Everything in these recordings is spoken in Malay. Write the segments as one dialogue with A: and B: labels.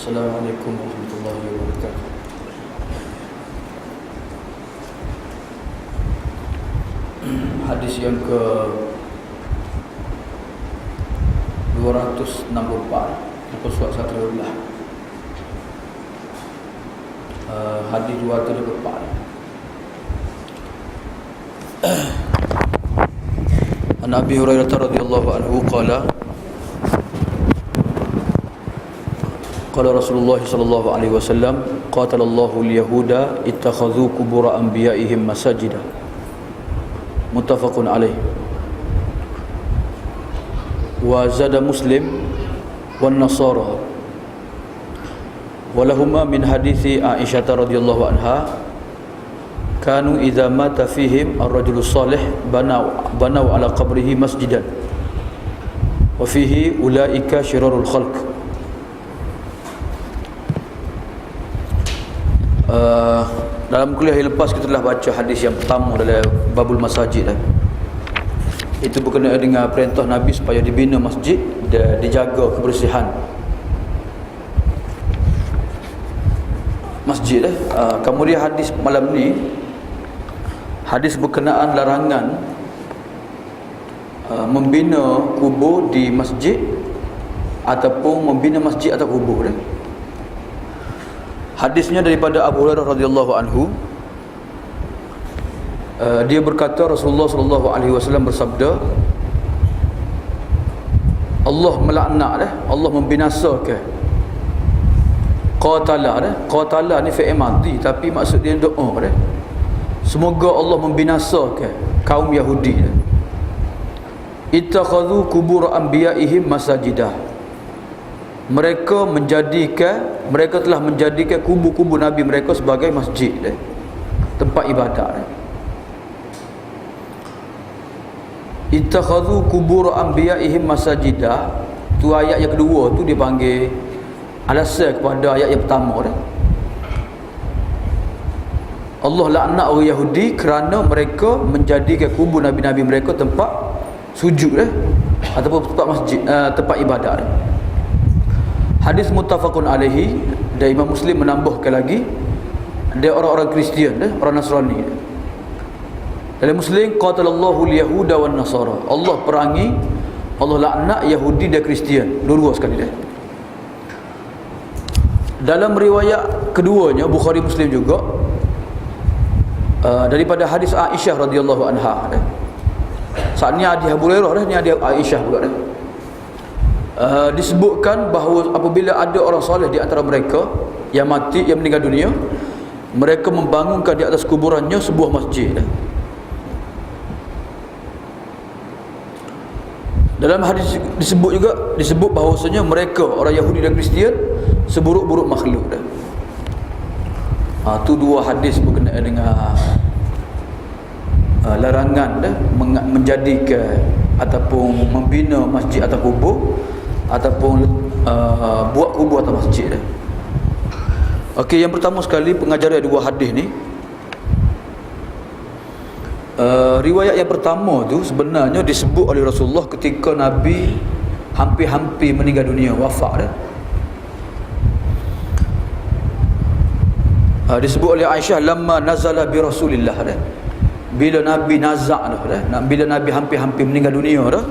A: Assalamualaikum warahmatullahi wabarakatuh. Hadis yang ke 264 muka surat Satrullah. Hadis 234. An Abi Hurairah radhiyallahu anhu qala qala Rasulullah sallallahu alaihi wasallam qatalallahu al-yahuda ittakhadhu qubur anbiya'ihim masajida. Muttafaqun alaih. Wa zada Muslim wan Nasara walahuma min hadithi Aisyah radhiyallahu anha kanu idza mata fihim ar-rajulu salih banau ala qabrihi masjidan wa fihi ulaika syirarul khalq. Dalam kuliah yang lepas kita telah baca hadis yang pertama dalam babul masajid. Itu berkenaan dengan perintah Nabi supaya dibina masjid dan dijaga kebersihan masjid. Kemudian hadis malam ni, hadis berkenaan larangan membina kubur di masjid ataupun membina masjid atau kubur. Hadisnya daripada Abu Hurairah radhiyallahu anhu. Dia berkata Rasulullah sallallahu alaihi wasallam bersabda, Allah melaknat Allah membinasakan. Qatala ni fi'il madhi tapi maksud dia doa dah. Semoga Allah membinasakan kaum Yahudi. Ittakhadhu qubur anbiya'ihim masajidah. Mereka telah menjadikan kubur-kubur Nabi mereka sebagai masjid, tempat ibadat. Ittakhadhu qubur anbiya'ihim masajidah. Tu ayat yang kedua tu dipanggil alasan kepada ayat yang pertama. Allah laknat orang Yahudi kerana mereka menjadikan kubur Nabi-Nabi mereka tempat sujud ataupun tempat masjid, tempat ibadat. Hadis muttafaqun alaihi. Dan Imam Muslim menambahkan lagi, dia orang-orang Kristian, orang Nasrani. Dalam Muslim, qatalallahu al-yahuda wan nasara. Allah perangi, Allah laknat Yahudi dan Kristian, dua-dua sekali dah. Dalam riwayat keduanya Bukhari Muslim juga, daripada hadis Aisyah radhiyallahu anha. Saat ni hadis Abu Hurairah ni hadis Aisyah pula dah. Disebutkan bahawa apabila ada orang soleh di antara mereka yang mati, yang meninggal dunia, mereka membangunkan di atas kuburannya sebuah masjid. Dalam hadis disebut bahawasanya mereka orang Yahudi dan Kristian seburuk-buruk makhluk. Tu dua hadis berkenaan dengan larangan menjadikan ataupun membina masjid atau kubur ataupun buat kubur atau masjid. Okey, yang pertama sekali pengajaran dua hadis ni. Riwayat yang pertama tu sebenarnya disebut oleh Rasulullah ketika Nabi hampir-hampir meninggal dunia, wafat dah. Disebut oleh Aisyah lamma nazala bi Rasulillah dah. Bila Nabi nazak dah, bila Nabi hampir-hampir meninggal dunia dah,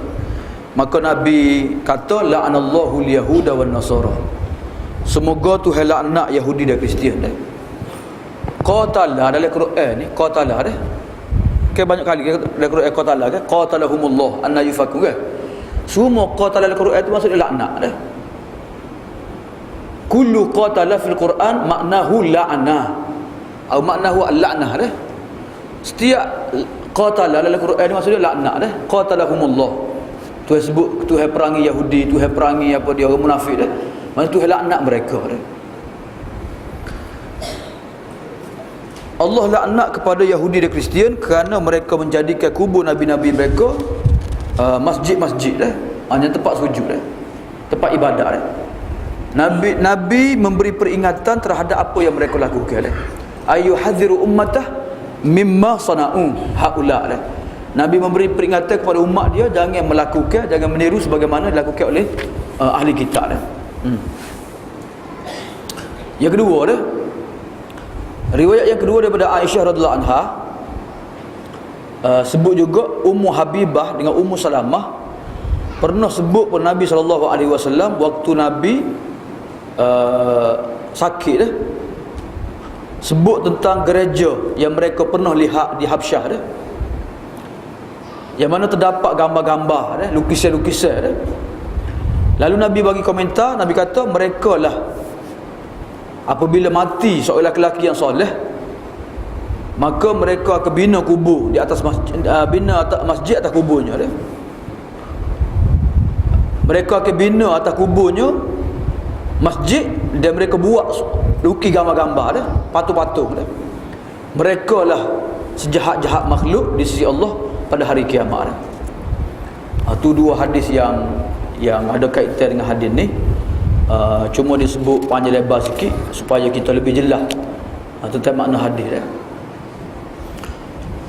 A: maka Nabi kata la'anallahu al-yahuda wan nasara. Semoga Tuhan laknat Yahudi dan Kristian dah. Qatala dalam Quran ni, qatala dah. Banyak kali dalam Quran qatala kan, qatalahumullah anna yufakun kan. Semua qatala dalam Quran itu maksudnya laknat dah. Kullu qatala fil Quran maknahu la'na atau maknahu al-la'nah dah. Setiap qatala dalam Quran ini maksudnya laknat dah. Qatalahumullah. Tuhan sebut Tuhan perangi Yahudi, Tuhan perangi apa dia orang munafik dah. Maksud Tuhan laknat mereka dah. Allah laknat kepada Yahudi dan Kristian kerana mereka menjadikan kubur Nabi-Nabi mereka masjid-masjid dah. Hanya tempat sujud dah, tempat ibadat dah. Nabi memberi peringatan terhadap apa yang mereka lakukan dah. Ayyuhadhiru ummatah mimma sana'u haula dah. Nabi memberi peringatan kepada umat dia jangan melakukan, jangan meniru sebagaimana dilakukan oleh ahli kitab dah. Yang kedua dah, riwayat yang kedua daripada Aisyah radhiyallahu anha, sebut juga Ummu Habibah dengan Ummu Salamah pernah sebut pada Nabi SAW waktu Nabi sakit dah, sebut tentang gereja yang mereka pernah lihat di Habsyah dah, yang mana terdapat gambar-gambar dah, lukisan-lukisan dah. Lalu Nabi bagi komentar, Nabi kata mereka lah apabila mati seorang lelaki yang soleh, maka mereka akan bina kubur di atas masjid, bina atas masjid atas kuburnya dah. Mereka akan bina atas kuburnya masjid dan mereka buat lukis gambar-gambar dah, patung-patung dah. Mereka lah sejahat-jahat makhluk di sisi Allah pada hari kiamat dah. Itu dua hadis yang ada kaitan dengan hadis ni. Cuma disebut panjang lebar sikit supaya kita lebih jelas tentang makna hadis dah.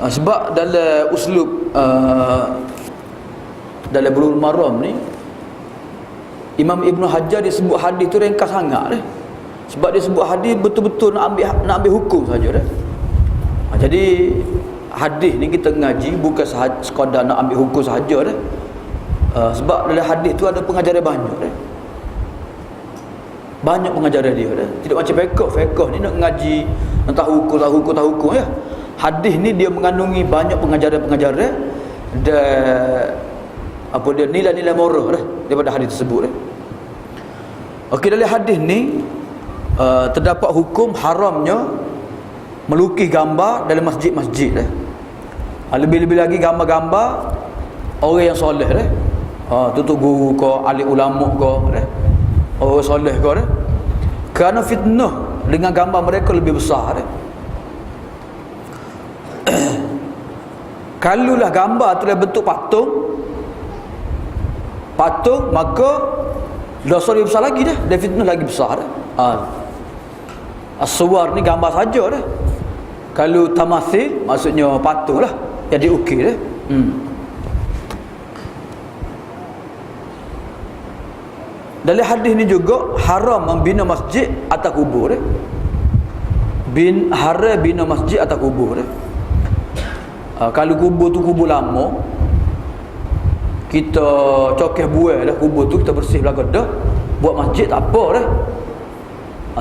A: Sebab dalam uslub dalam Bulughul Maram ni, Imam Ibn Hajar dia sebut hadis tu ringkas sangat dah. Sebab dia sebut hadis betul-betul nak ambil hukum saja dah. Jadi hadis ni kita ngaji bukan sekadar nak ambil hukum sahaja dah. Sebab dalam hadis tu ada pengajaran banyak dah. Banyak pengajaran dia dah. Tidak macam fiqh ni nak ngaji, nak tahu hukum ya. Hadis ni dia mengandungi banyak pengajaran-pengajaran dan nilai-nilai moral dah daripada hadis tersebut dah. Okey, dalam hadis ni terdapat hukum haramnya melukis gambar dalam masjid-masjid dah. Lebih-lebih lagi gambar-gambar orang yang soleh dah. Tu guru ke, ahli ulama ke dah, orang soleh ke dah. Kerana fitnah dengan gambar mereka lebih besar dah. Kalulah gambar tu dalam bentuk patung, maka dosa lebih besar lagi dah, dan fitnah lagi besar dah. As-suwar ni gambar saja dah. Kalau tamathil maksudnya patung lah yang diukir dah. Dalam hadis ni juga haram membina masjid atas kubur dah. Haram bina masjid atas kubur dah. Kalau kubur tu kubur lama, kita cokeh buai dah kubur tu, kita bersih belakang dah, buat masjid tak apa dah.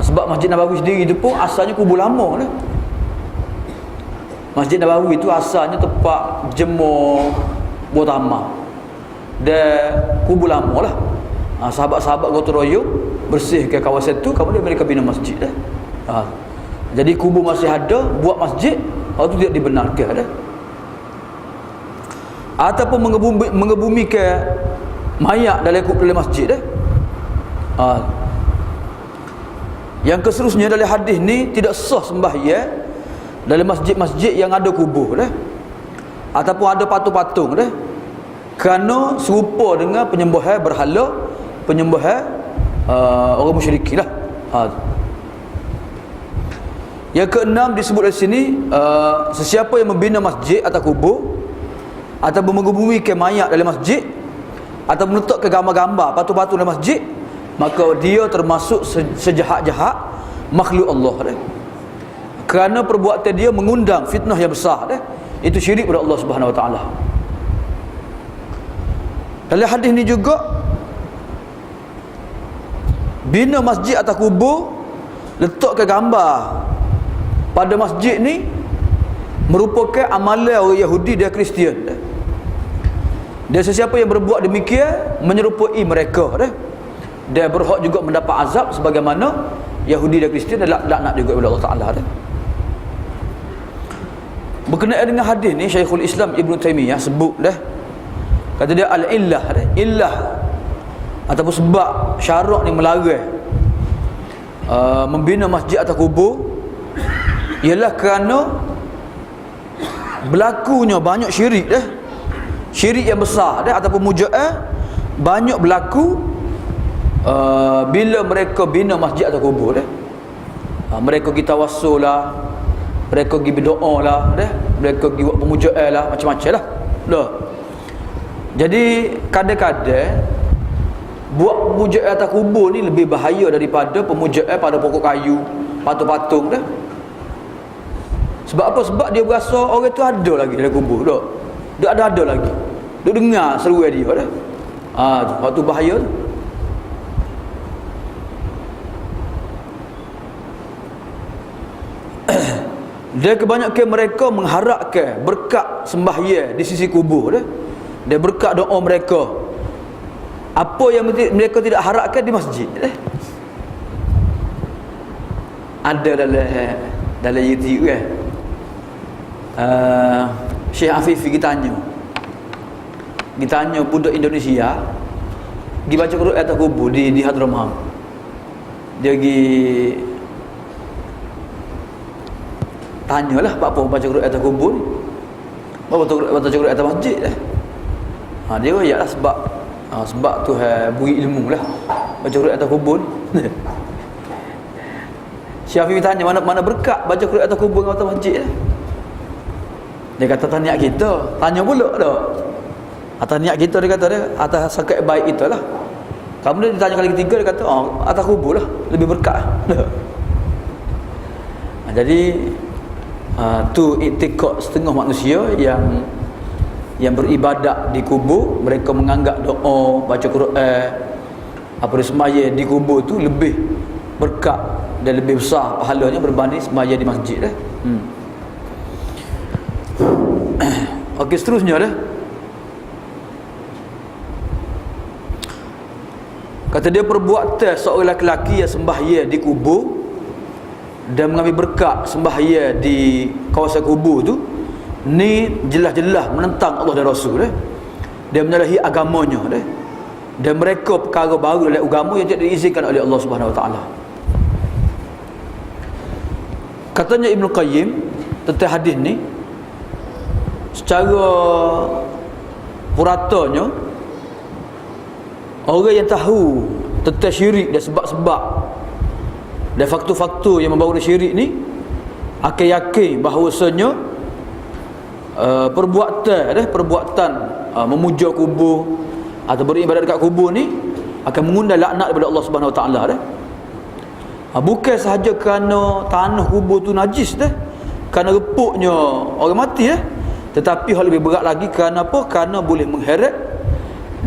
A: Sebab Masjid Nabawi sendiri tu pun asalnya kubur lama dah. Masjid Nabawi tu asalnya tempat jemur buah tamah dan kubur lama lah. Sahabat-sahabat gotong royong bersih ke kawasan tu, kemudian mereka bina masjid dah. Jadi kubur masih ada, buat masjid, waktu tu tidak dibenarkan dah. Ataupun mengebumikan mayat dalam masjid dah. Yang keseterusnya dalam hadis ni tidak sah sembahyang dalam masjid-masjid yang ada kubur dah, ataupun ada patung-patung dah, kerana serupa dengan penyembahan berhala, penyembahan orang musyrikin lah. Yang keenam disebut di sini, sesiapa yang membina masjid atau kubur ataupun mengebumikan mayat dalam masjid atau meletakkan gambar-gambar patung-patung dalam masjid, maka dia termasuk sejahat-jahat makhluk Allah dah. Kerana perbuatan dia mengundang fitnah yang besar dah. Itu syirik kepada Allah Subhanahu Wa Taala. Dalam hadis ni juga, bina masjid atas kubur, letakkan gambar pada masjid ni merupakan amalan orang Yahudi dan Kristian dah. Dan sesiapa yang berbuat demikian menyerupai mereka dah. Dia berhak juga mendapat azab sebagaimana Yahudi dan Kristian dan laknat juga kepada Allah Taala dah. Berkenaan dengan hadis ni, Syekhul Islam Ibn Taymiyah sebut dah, kata dia al-illah dah, illah ataupun sebab syarak ni melarang membina masjid atau kubur ialah kerana berlakunya banyak syirik dah, syirik yang besar dah ataupun mujaah banyak berlaku bila mereka bina masjid atau kubur dah. Mereka pergi tawassul lah, mereka pergi berdoa lah dah, mereka pergi buat pemujaan lah, macam-macam lah. Jadi kadang-kadang Buat pemujaan atas kubur ni lebih bahaya daripada pemujaan pada pokok kayu, patung-patung dah. Sebab apa? Sebab dia berasa orang tu ada lagi dalam kubur dah. Dia ada lagi. Dia dengar seruan dia dah. Waktu bahaya tu. Dia kebanyakan mereka mengharapkan berkat sembahyang di sisi kubur dah. Dia berkat doa mereka. Apa yang mereka tidak harapkan di masjid dah. Ada dalam YouTube kan. Syekh Afifi kita tanya budak Indonesia pergi baca Quran atas kubur di Hadramawt. Dia pergi tanyalah apa baca Quran atas kubur ni. Baca Quran atas masjid dah. Dia royak lah sebab Tuhan beri ilmu lah baca Quran atas kubur ni. Syafi'i tanya mana berkat baca Quran atas kubur dengan atas masjid lah. Dia kata atas niat kita. Tanya pula dah. Atas niat kita, dia kata dia atas sakat baik kita lah. Kemudian dia tanya kali ketiga, dia kata atas kubur lah lebih berkat. Jadi tu iktikad setengah manusia yang beribadat di kubur. Mereka menganggap doa baca Quran apa sembahyang di kubur tu lebih berkat dan lebih besar pahalanya berbanding sembahyang di masjid dah. Okey, seterusnya dah. Kata dia perbuatan seorang lelaki yang sembahyang di kubur dan mengambil berkat sembahyang di kawasan kubur tu, ni jelas-jelas menentang Allah dan Rasul dah. Dia menyalahi agamanya dah. Dan mereka perkara baru dalam agama yang tidak diizinkan oleh Allah Subhanahu Wa Taala. Katanya Ibn Qayyim tentang hadis ni, secara puratanya orang yang tahu tentang syirik dan sebab-sebab dan faktor-faktor yang membawa syirik ni akan yakin bahawasanya perbuatan memuja kubur atau beribadat dekat kubur ni akan mengundang laknat daripada Allah Subhanahu Wa Taala dah. Bukan sahaja kerana tanah kubur tu najis dah, kerana repuknya orang mati tetapi hal lebih berat lagi kerana apa? Kerana boleh mengheret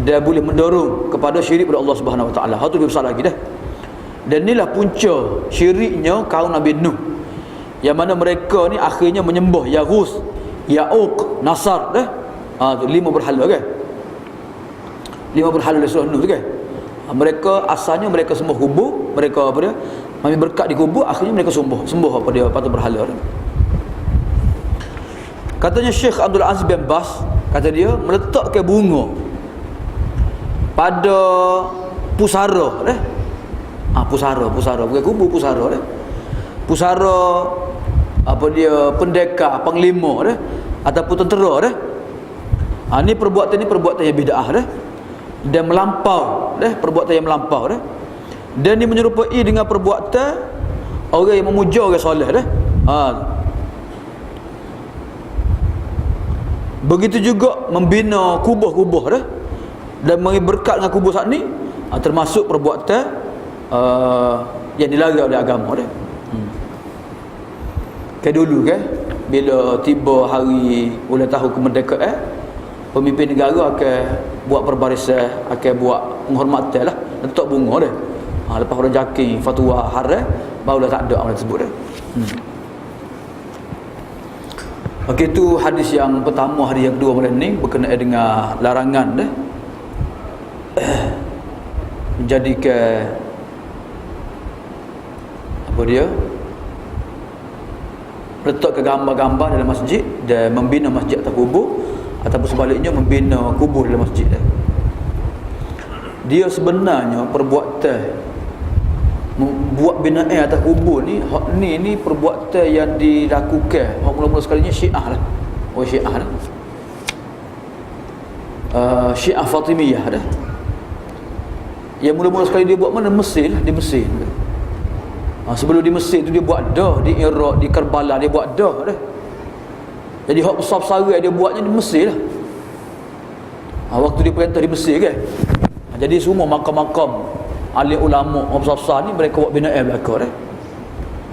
A: dan boleh mendorong kepada syirik pada Allah Subhanahu Wa Taala. Hal tu lebih besar lagi dah. Dan inilah punca syiriknya kaum Nabi Nuh, yang mana mereka ni akhirnya menyembah Yaghus, Ya'uq, Nasar dah. Tu 5 berhala kan. 5 berhala dari surah Nuh tu kan. Mereka asalnya mereka sembah kubur, mereka apa dia? Ambil berkat di kubur, akhirnya mereka sembah apa dia? Patung berhala dah. Katanya Syekh Abdul Aziz bin Bas, kata dia meletakkan bunga pada pusara dah. Pusara bukan kubur, pusara dah. Pusara apa dia, pendekar, panglima dah ataupun tentera dah. Ni perbuatan yang bid'ah dah dan melampau dah, perbuatan yang melampau dah. Dan dia menyerupai dengan perbuatan orang yang memuja orang soleh dah. Begitu juga membina kubur-kubur dah dan memberi berkat dengan kubur saat ni, termasuk perbuatan yang dilarang oleh agama dah. Kayak dulu kan, bila tiba hari ulang tahun kemerdekaan, pemimpin negara akan buat perbarisan, akan buat penghormatan lah, letak bunga dah. Lepas orang jaki fatwa haram, barulah tak ada amal tersebut dah. Okey, itu hadis yang pertama. Hadis yang kedua malam ni berkenaan dengan larangan dah menjadikan apa dia, letak ke gambar-gambar dalam masjid dan membina masjid atas kubur, ataupun sebaliknya membina kubur dalam masjid dah. Dia sebenarnya perbuatan buat binaan atas kubur ni, ni perbuatan yang dilakukan mula-mula sekalinya Syiah lah. Syiah lah. Syiah Fatimiyah dah. Yang mula-mula sekali dia buat mana? Mesir lah, di Mesir. Sebelum di Mesir tu dia buat dah, di Iraq, di Karbala dia buat dah. Jadi hak besar-besar dia buatnya di Mesir lah. Waktu dia perintah di Mesir kan. Jadi semua makam-makam alim ulama orang besar ni mereka buat binaan belaka dah.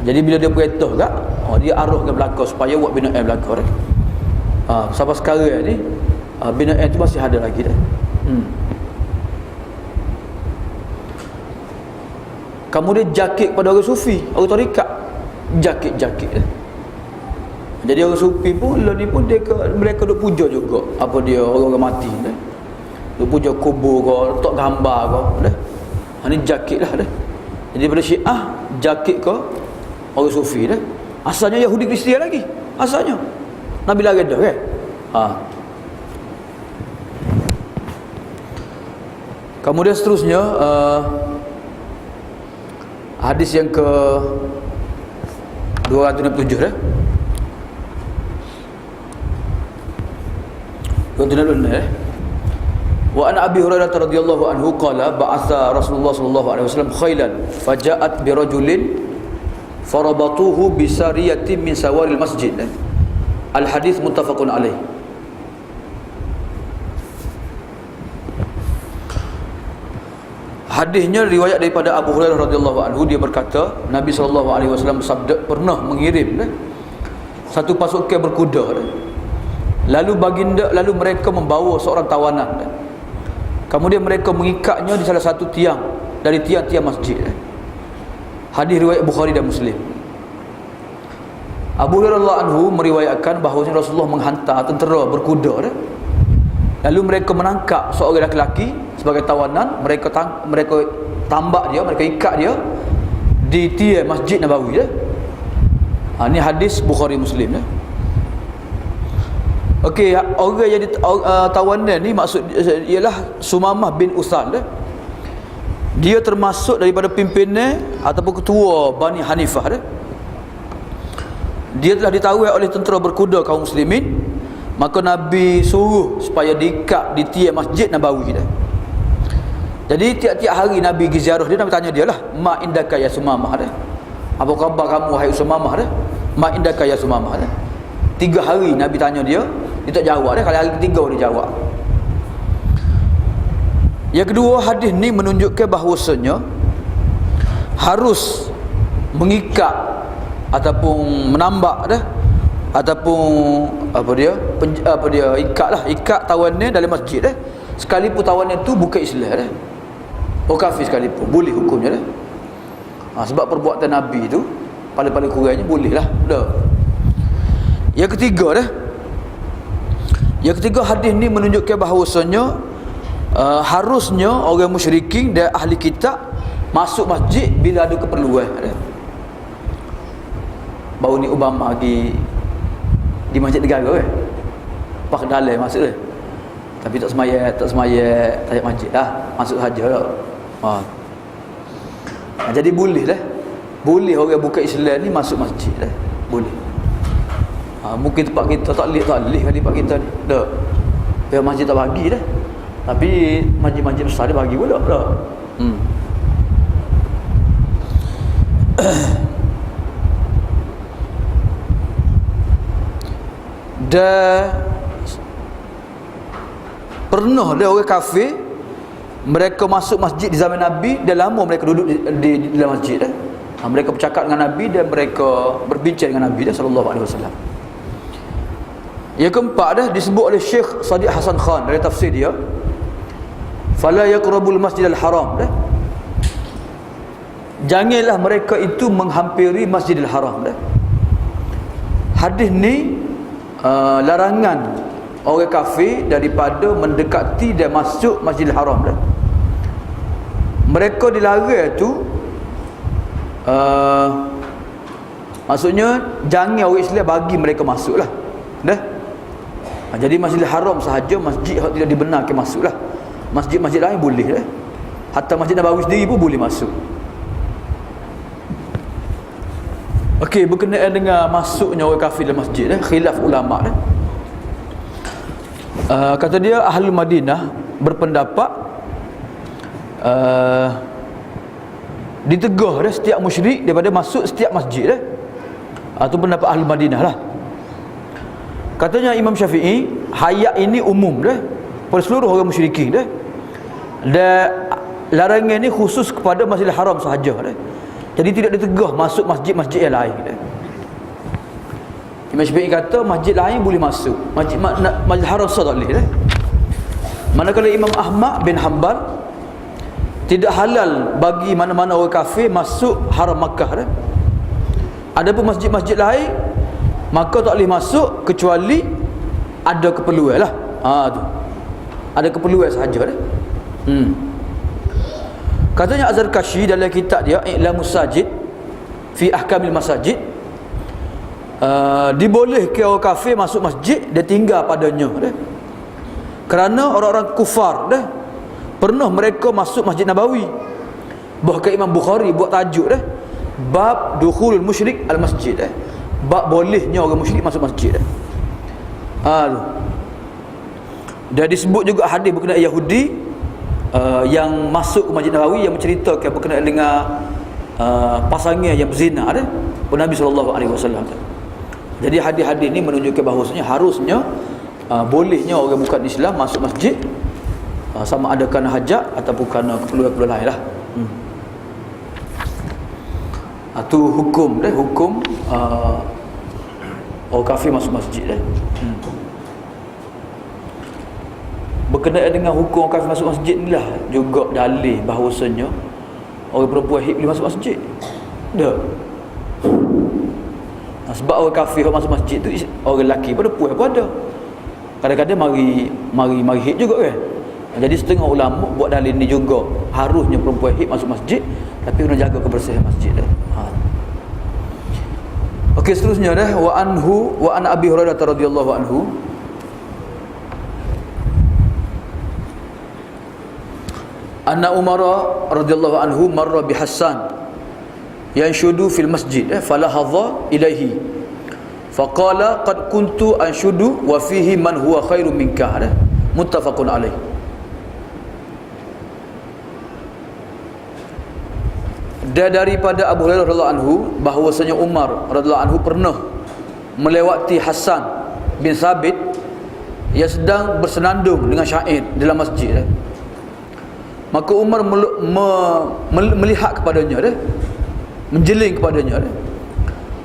A: Jadi bila dia perintah kat, dia arah ke belakang supaya buat binaan belaka dah. Sampai sekarang ni binaan tu masih ada lagi dah. Kemudian jakit pada orang sufi, orang tarikat, jakit-jakit dah. Jadi orang sufi pun ni pun mereka duk puja juga apa dia orang-orang mati dah. Duk puja kubur ke, letak gambar ke dah. Ni jakit lah dah. Jadi pada Syiah jakit ke orang sufi dah. Asalnya Yahudi Kristian lagi. Asalnya Nabi lari dah kan. Kemudian seterusnya hadis yang ke 267 dah. 266 Wa an Abi Hurairah radhiyallahu anhu qala ba'atha Rasulullah sallallahu alaihi wasallam khailan faja'at bi rajulin farabatuhu bi sariyatin min sawaril masjid. Al hadis muttafaqun alaih. Hadisnya riwayat daripada Abu Hurairah radhiyallahu anhu, dia berkata Nabi sallallahu alaihi wasallam sabda pernah mengirim satu pasukan berkuda lalu mereka membawa seorang tawanan. Kemudian mereka mengikatnya di salah satu tiang dari tiang-tiang masjid. Hadis riwayat Bukhari dan Muslim. Abu Hurairah anhu meriwayatkan bahawa Rasulullah menghantar tentera berkuda lalu mereka menangkap seorang lelaki sebagai tawanan. Mereka tambak dia, mereka ikat dia di tiang Masjid Nabawi. Ini hadis Bukhari Muslim. Okey, orang yang tawanan ni maksud ialah Sumamah bin Usal. Dia termasuk daripada pimpinan ataupun ketua Bani Hanifah. Dia telah ditawar oleh tentera berkuda kaum muslimin, maka Nabi suruh supaya diikat di tiang Masjid Nabawi. Jadi tiap-tiap hari Nabi pergi ziarah dia, Nabi tanya dia lah, ma indaka ya Sumamah. Apa khabar kamu wahai Sumamah? Ma indaka ya Sumamah. 3 hari Nabi tanya dia tak jawab dia. Kali hari ketiga dia jawab. Yang kedua, hadis ni menunjukkan bahawasanya harus mengikat ataupun menambak ataupun ikat tawanan dalam masjid sekalipun tawanan tu bukan Islam kafir sekalipun boleh hukumnya sebab perbuatan Nabi tu paling-paling kurangnya boleh lah dah. Yang ketiga hadis ni menunjukkan bahawasanya harusnya orang musyrikin dan ahli kitab masuk masjid bila ada keperluan. Baru ni Obama pergi di masjid negara pak dalam masuk tapi tak semaya tahiyat masjid masuk saja jadi boleh boleh orang bukan Islam ni masuk masjid boleh. Mungkin tempat kita tak leh kali tempat kita ni dah biar masjid tak bagi tapi masjid-masjid besar dia bagi pula dan pernah ada orang kafir mereka masuk masjid di zaman Nabi dan lama mereka duduk di dalam masjid mereka bercakap dengan Nabi dan mereka berbincang dengan Nabi sallallahu alaihi wasallam. Yang keempat disebut oleh Syekh Sadiq Hasan Khan dari tafsir dia, fala yaqrabul masjidal haram janganlah mereka itu menghampiri Masjidil Haram hadis ni larangan orang kafir daripada mendekati dan masuk Masjidil Haram mereka dilarang tu maksudnya jangan orang Islam bagi mereka masuk jadi Masjidil Haram sahaja masjid yang tidak dibenarkan masuk masjid-masjid lain boleh hatta Masjid Nabawi sendiri pun boleh masuk. Okey, berkenaan dengan masuknya orang kafir dalam masjid khilaf ulama kata dia Ahlul Madinah berpendapat ditegah setiap musyrik daripada masuk setiap masjid itu pendapat Ahlul Madinah katanya Imam Syafi'i hayat ini umum pada seluruh orang musyrikin dan larangan ni khusus kepada Masjidil Haram sahaja dah. Jadi tidak ditegah masuk masjid-masjid yang lain dah. Imam Syafi'i kata masjid lain boleh masuk, Masjid Haram sah tak boleh dah. Manakala Imam Ahmad bin Hanbal tidak halal bagi mana-mana orang kafir masuk Haram Makkah dah. Adapun masjid-masjid lain maka tak boleh masuk kecuali ada keperluan lah. Tu. Ada keperluan sahaja dah. Katanya Az-Zarkashi dalam kitab dia I'lamus Sajid fi Ahkamil Masajid, dibolehkan orang kafir masuk masjid, dia tinggal padanya dah. Kerana orang-orang kufar dah pernah mereka masuk Masjid Nabawi. Bahkan Imam Bukhari buat tajuk dah, bab dukhulul musyrik al-masjid dah. Bab bolehnya orang musyrik masuk masjid dah. Tu. Dan disebut juga hadis berkenaan Yahudi yang masuk ke Masjid Nabawi yang menceritakan berkenaan dengan pasangan yang berzina dah, Nabi SAW. Jadi hadis-hadis ni menunjukkan bahawasanya harusnya bolehnya orang bukan Islam masuk masjid, sama ada kerana hajat ataupun kerana keperluan-keperluan lain lah. Itu hukum dah, hukum orang kafir masuk masjid dah. Berkenaan dengan hukum orang kafir masuk masjid ni lah juga dalil bahawasanya orang perempuan hid boleh masuk masjid. Dah. Sebab orang kafir masuk masjid tu orang lelaki pun perempuan pun ada. Kadang-kadang mari hid juga kan. Jadi setengah ulama buat dalil ni juga harusnya perempuan hid masuk masjid, tapi kena jaga kebersihan masjid dah. Okey, seterusnya dah wa an Abi Hurairah radhiyallahu anhu anna Umar radhiyallahu anhu marra bi Hassan yanshudu fil masjid falahadha ilaihi faqala qad kuntu anshudu wa fihi man huwa khairum minka, muttafaqun alaih. Dan daripada Abu Hurairah radhiyallahu anhu bahwasanya Umar radhiyallahu anhu pernah melewati Hassan bin Sabit yang sedang bersenandung dengan syair dalam masjid. Maka Umar melihat kepadanya, menjeling kepadanya.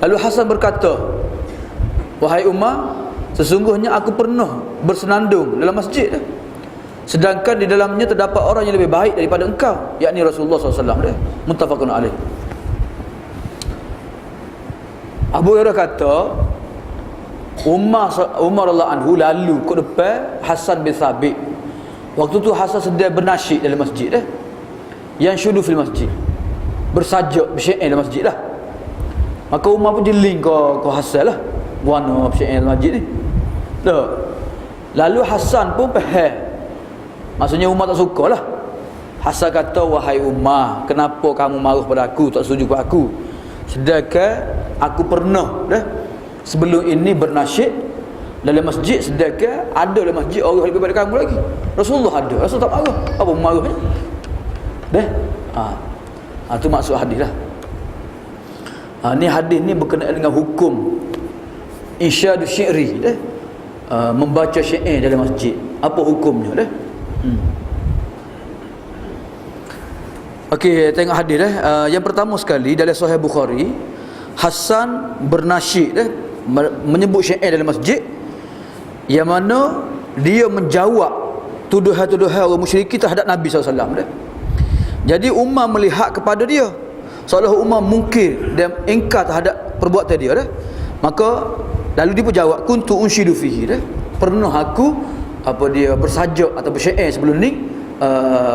A: Lalu Hasan berkata, wahai Umar, sesungguhnya aku pernah bersenandung dalam masjid, sedangkan di dalamnya terdapat orang yang lebih baik daripada engkau, yakni Rasulullah SAW. Muttafaqun alaih. Abu Hurairah kata Umar radhiyallahu anhu lalu ke depan Hasan bin Thabit. Waktu tu Hasan sedang bernasyid dalam masjid yang syudu fil masjid, bersajak bersyair dalam masjid lah. Maka Umar pun jeling ke Hasan lah, buana bersyair dalam masjid ni. Lalu Hasan pun faham, maksudnya Umar tak suka lah. Hasan kata, wahai Umar, kenapa kamu marah pada aku, tak setuju pada aku, sedangkan aku pernah sebelum ini bernasyid dalam masjid, sedangkan ada dalam masjid orang lebih daripada kamu lagi. Rasulullah ada, Rasul tak marah, apa marahnya? Itu maksud hadis lah. Ni hadis ni berkenaan dengan hukum insyadu syi'ri, membaca syair dalam masjid. Apa hukumnya Okey, tengok hadis yang pertama sekali dalam Sahih Bukhari, Hasan bernasyid menyebut syair dalam masjid, yang mana dia menjawab tuduhan-tuduhan orang musyrikin terhadap Nabi SAW. Jadi Umar melihat kepada dia seolah Umar mungkir dan ingkar terhadap perbuatan dia. Maka lalu dia pun jawab, kuntu unsyidu fihi, pernah aku bersajak atau bersyair sebelum ni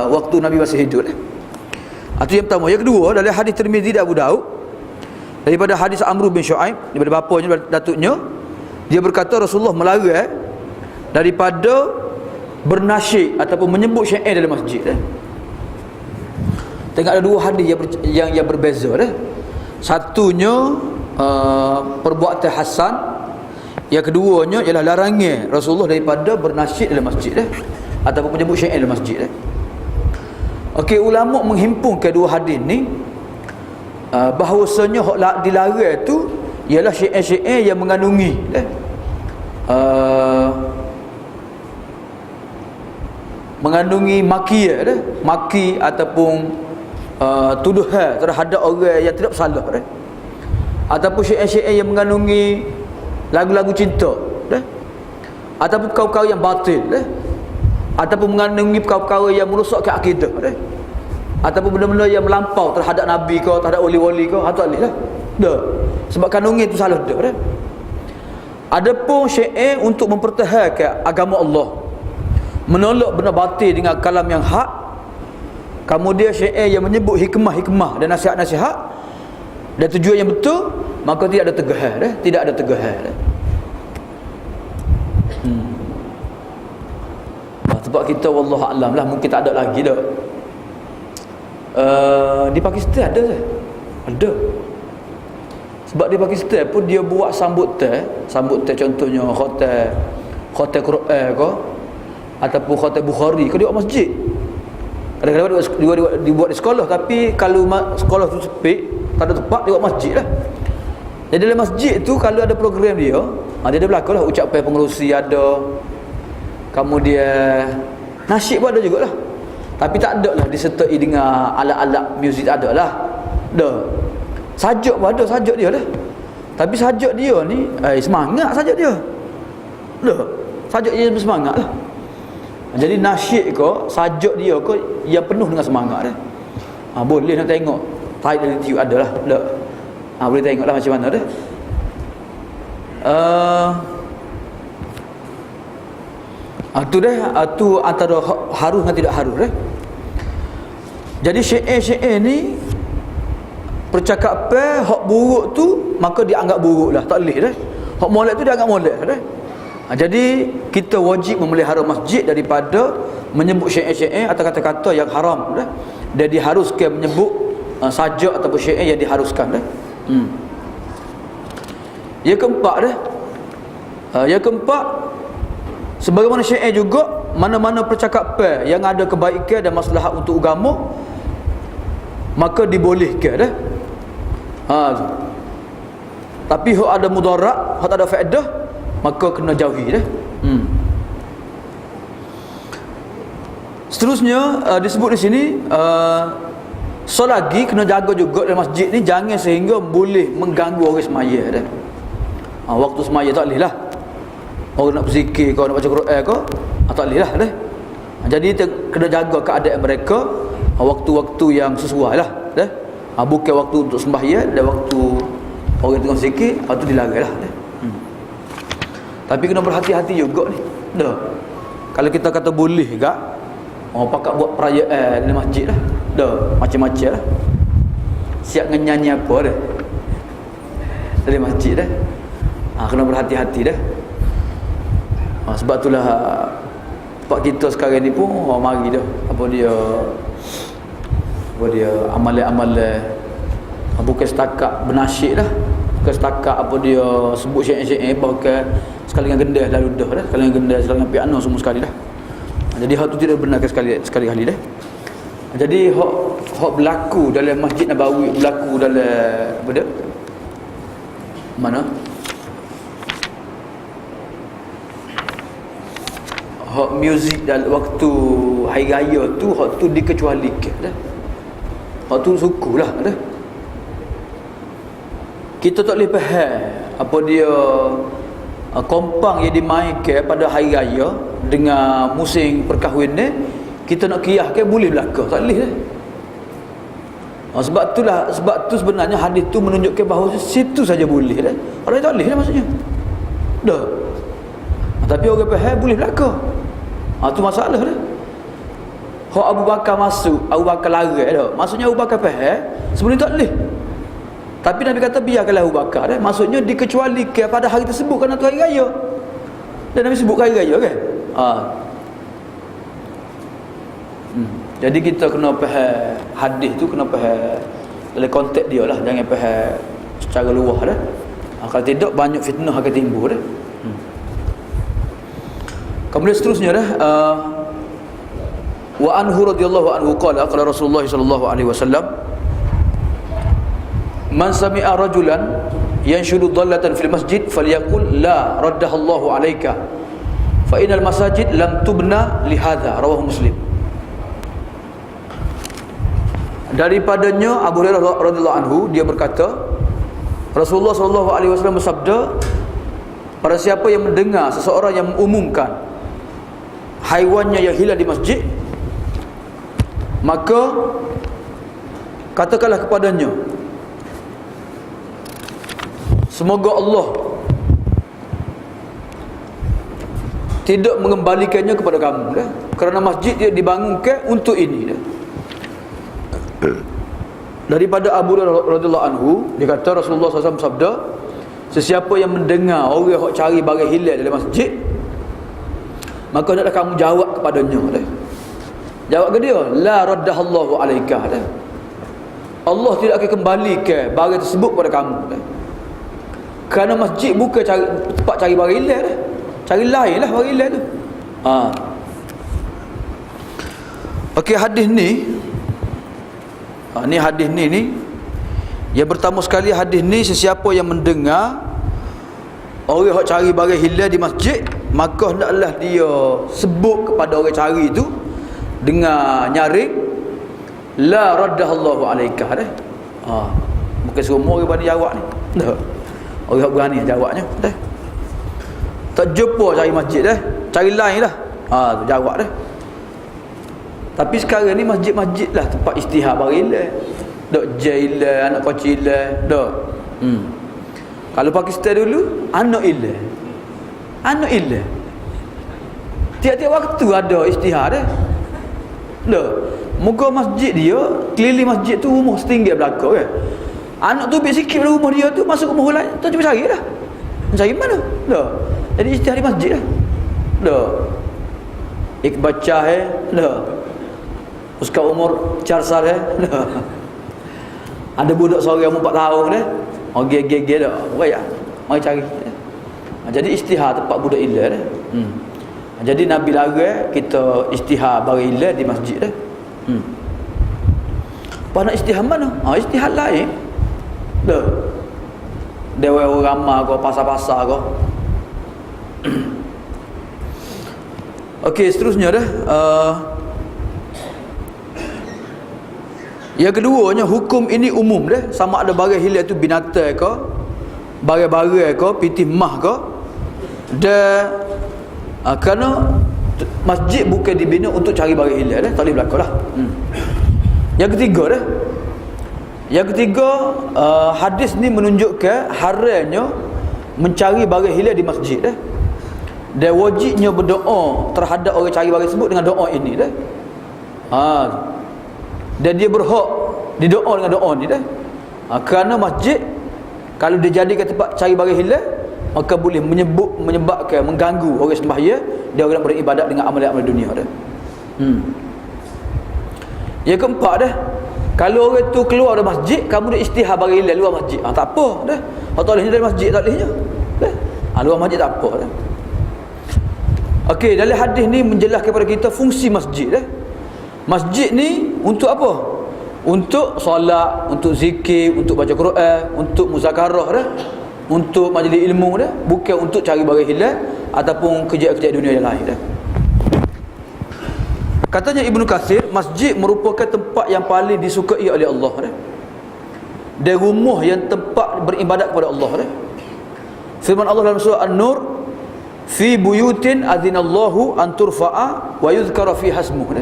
A: waktu Nabi masih hidup. Itu yang pertama. Yang kedua, dalam hadis Tirmizi dan Abu Daud, daripada hadis Amr bin Shu'aib, daripada bapanya, datuknya, dia berkata Rasulullah melarang daripada bernasyid ataupun menyebut syair dalam masjid. Tengok ada dua hadis yang berbeza. Satunya perbuatan Hasan, yang keduanya ialah larangan Rasulullah daripada bernasyid dalam masjid ataupun menyebut syair dalam masjid. Okey, ulama menghimpunkan dua hadis ni, bahawasanya hak dilarang tu ialah syair-syair yang mengandungi mengandungi maki dah, maki ataupun tuduhan terhadap orang yang tidak bersalah dah, ataupun syair-syair yang mengandungi lagu-lagu cinta dah, ataupun perkara-perkara yang batil dah, ataupun mengandungi perkara-perkara yang merosakkan akidah dah, ataupun benda-benda yang melampau terhadap nabi kau, terhadap wali-wali kau, tak boleh dah. Dah. Sebab kandungan itu salah dah. Adapun syair untuk mempertahankan agama Allah, menolak benda batil dengan kalam yang hak, kemudian syair yang menyebut hikmah-hikmah dan nasihat-nasihat dan tujuan yang betul, maka tidak ada tegahan dah, tidak ada tegahan dah. Sebab kita wallahu alam lah, mungkin tak ada lagi dah. Di Pakistan ada tak? Ada. Sebab di Pakistan pun dia buat sambutan contohnya khatam Quran ke ataupun khatam Bukhari ke dia buat masjid. Kadang-kadang dibuat di sekolah, tapi kalau sekolah tu sepik, tak ada tempat, dia buat masjid lah. Jadi dalam masjid tu kalau ada program dia ada berlaku lah, ucapan pengerusi ada, kemudian nasyid pun ada jugalah. Tapi tak ada lah disertai dengan alat-alat muzik, tak ada lah. Dah. Sajak pun ada, sajak dia dah. Tapi sajak dia ni semangat sajak dia. Dah. Sajak dia bersemangat lah. Jadi nasyid ko, sajak dia ko yang penuh dengan semangat dah. Boleh nak tengok. Taik dari YouTube ada lah. Dah. Boleh tengok lah macam mana dah. Tu dah, tu antara harus dan tidak harus dah. Jadi syair-syair ni percakapan hak buruk tu maka dianggap buruk lah, tak boleh dah. Hak molek tu dianggap molek dah. Jadi kita wajib memelihara masjid daripada menyebut syair-syair atau kata-kata yang haram dah. Dan diharuskan menyebut sajak ataupun syair yang diharuskan dah. Yang keempat dah. Yang keempat, sebagaimana syair juga, mana-mana percakapan yang ada kebaikan dan maslahat untuk agama maka dibolehkan dah. Tapi hak ada mudarat, hak tak ada faedah, maka kena jauhi dah. Seterusnya disebut di sini selagi kena jaga juga dalam masjid ni, jangan sehingga boleh mengganggu orang semaya dah. Waktu semaya tak boleh lah. Orang nak berzikir kau, nak baca Quran kau, tak boleh lah dah. Jadi kena jaga keadaan mereka waktu-waktu yang sesuai lah dah. Bukan waktu untuk sembahyang dan waktu orang tengah zikir, tu dilarang lah dah. Tapi kena berhati-hati juga ni dah. Kalau kita kata boleh gak, pakat buat perayaan di masjid lah dah, macam-macam lah, siap nyanyi apa dah dari masjid dah. Kena berhati-hati dah. Sebab itulah pak kita sekarang ni pun mari dah apa dia amalan bukan setakat bernasyid lah, bukan setakat apa dia sebut syair-syair, bahkan sekali dengan gendang lalu dah dah, sekali dengan gendang, sekali dengan piano, semua sekali dah. Jadi hak tu tidak benarkan sekali kali dah. Jadi hak berlaku dalam Masjid Nabawi, berlaku dalam apa dia? Mana? Hak muzik dalam waktu hari raya tu, hak tu dikecualikan dah. Hak tu sukulah dah. Kita tak boleh faham apa dia kompang yang dimainkan pada hari raya dengan musim perkahwinan, kita nak kiyahkan boleh berlaku, tak boleh dah. Sebab tu sebenarnya hadis tu menunjukkan bahawa situ saja boleh dah. Orang tak boleh dah maksudnya. Dah. Tapi orang faham boleh berlaku. Tu masalah dah. Hak Abu Bakar masuk, Abu Bakar larang dah. Maksudnya Abu Bakar faham sebelum tak boleh. Tapi Nabi kata biarkanlah Abu Bakar dah. Maksudnya dikecualikan pada hari tersebut kerana tu hari raya. Dan Nabi sebut hari raya kan? Jadi kita kena faham hadis tu, kena faham dalam konteks dia lah, jangan faham secara luas dah. Kalau tidak banyak fitnah akan timbul dah. Kemudian seterusnya dah, wa anhu radhiyallahu anhu qala Rasulullah sallallahu alaihi wasallam, man sami'a rajulan yanshudu dhallatan fil masjid falyaqul la raddahallahu alayka fa innal masajid lam tubna li hadza, rawahu Muslim. Daripadanya Abu Hurairah radhiyallahu anhu, dia berkata Rasulullah sallallahu alaihi wasallam bersabda, pada siapa yang mendengar seseorang yang mengumumkan haiwannya yang hilang di masjid, maka katakanlah kepadanya, semoga Allah tidak mengembalikannya kepada kamu, kerana masjid dia dibangunkan untuk ini. Daripada Abu Hurairah radhiyallahu anhu, dia kata Rasulullah SAW sabda, sesiapa yang mendengar orang yang cari barang hilang dalam masjid, maka hendaklah kamu jawab kepadanya. Jawab ke dia, la raddahallahu alaika, Allah tidak akan kembalikan barang tersebut kepada kamu. Kerana masjid bukan tempat cari barang hilang, cari lain lah barang hilang tu. Okey, hadis ni hadis ni yang pertama sekali, hadis ni sesiapa yang mendengar orang yang cari barang hilang di masjid, maka hendaklah dia sebut kepada orang cari itu dengan nyaring, la raddahallahu alaika. Bukan semua orang berani jawab ni. Orang berani jawabnya. Tak jumpa cari masjid cari lain lah. Tu jawab Tapi sekarang ni masjid-masjid lah tempat istihar barang hilang. Dok jailan, anak kecil dok. Kalau Pakistan dulu, anak hilang. Tiap-tiap waktu ada istihar dok. Moga masjid dia, keliling masjid tu rumah setinggi belakang kan. Anak tu ambil sikit dari rumah dia tu, masuk rumah lain, tu cuba cari dah. Cari mana? Dok. Jadi istihar di masjid dah. Dok. Baca dok. Ustaz umur 4 saat ada budak seorang umur 4 tahun gege dah. Mari cari. Jadi istihar tempat budak hilang Jadi Nabi larang kita istihar barang hilang di masjid Apa nak istihar mana? Istihar lain. Dewa orang ramai ke, pasar-pasar ke. Okey, seterusnya yang keduanya, hukum ini umum sama ada barang hilang itu binatang ke, barang-barang ke, piti mah ke. Dan kerana masjid bukan dibina untuk cari barang hilang tak boleh berlaku lah. Yang ketiga, hadis ni menunjukkan haramnya mencari barang hilang di masjid dan wajibnya berdoa terhadap orang cari barang tersebut dengan doa ini dan dia berhak didoa dengan doa ni kerana masjid kalau dia jadikan tempat cari barang hilang, maka boleh menyebabkan mengganggu orang sembahyang, dia orang beribadat dengan amalan-amalan dunia Yang keempat kalau orang tu keluar dari masjid, kamu dah istihar barang hilang luar masjid, tak apa tak bolehnya dari masjid, tak bolehnya luar masjid tak apa Okey, dalam hadis ni menjelaskan kepada kita fungsi masjid Masjid ni untuk apa? Untuk solat, untuk zikir, untuk baca Quran, untuk muzakarah untuk majlis ilmu bukan untuk cari barang hilang ataupun kerja-kerja dunia yang lain Katanya Ibnu Katsir, masjid merupakan tempat yang paling disukai oleh Allah dan rumah yang tempat beribadat kepada Allah Firman Allah dalam surah An-Nur, fi buyutin adzinallahu an turfa'a wa yuzkara fi hasmuh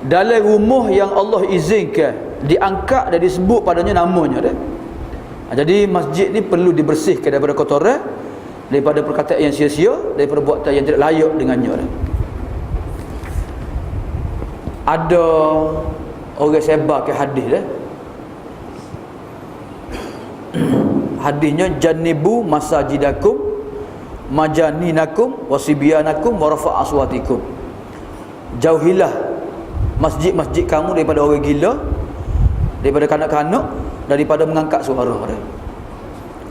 A: dalam rumah yang Allah izinkan diangkat dan disebut padanya namanya Jadi masjid ni perlu dibersihkan daripada kotoran, daripada perkataan yang sia-sia, daripada perbuatan yang tidak layak dengannya Ada orang sebar ke hadis hadisnya, jannibu masajidakum majaninakum wasibyanakum warafa aswatikum, jauhilah masjid-masjid kamu daripada orang gila, daripada kanak-kanak, daripada mengangkat suara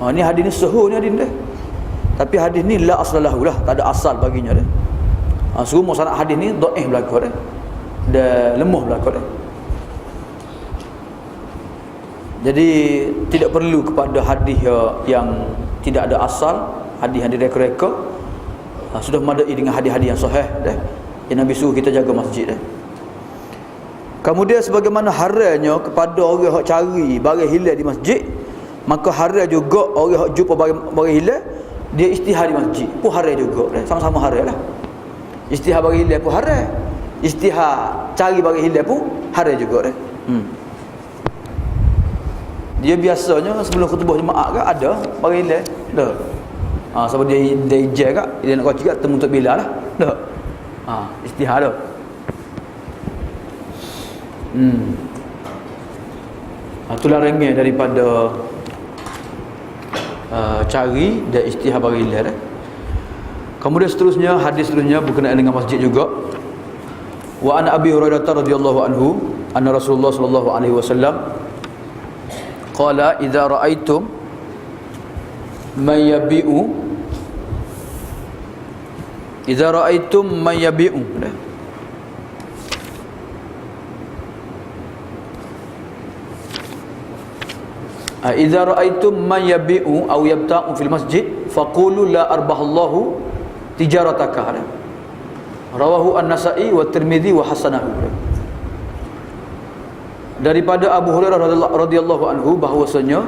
A: Ini hadis ni sahih ni hadis tapi hadis ni la aslalahu tak ada asal baginya semua sanad hadis ni dhaif berlaku dan lemah berlaku Jadi tidak perlu kepada hadis yang tidak ada asal, hadis yang direka-reka Sudah madai dengan hadis-hadis yang sahih dah. Yang Nabi suruh kita jaga masjid dah. Kemudian sebagaimana haramnya kepada orang yang cari barang hilang di masjid, maka haram juga orang yang jumpa barang hilang dia istihar di masjid pun haram juga dah. Sama-sama haram lah. Istihar barang hilang pun haram. Istihar cari barang hilang pun haram juga dah. Dia biasanya sebelum khutbah jemaah kan ada barang hilang dah. Sebab dia ijaz kat dia nak kocik kat temu untuk bila lah dah. Istihar dah. Itulah rengeh daripada cari dan istihar barang hilang dah. Kemudian seterusnya, hadis seterusnya berkenaan dengan masjid juga. Wa an Abi Hurairah radhiyallahu anhu anna Rasulullah sallallahu alaihi wasallam qala idza ra'aitum man yabi'u idza ra'aitum man yabi'u idza ra'aitum man yabi'u aw yabta'u fil masjid faqulu la arbahallahu tijarataka. Rawahu An-Nasa'i wa Tirmidzi wa hasanahu. Daripada Abu Hurairah radhiyallahu anhu bahwasanya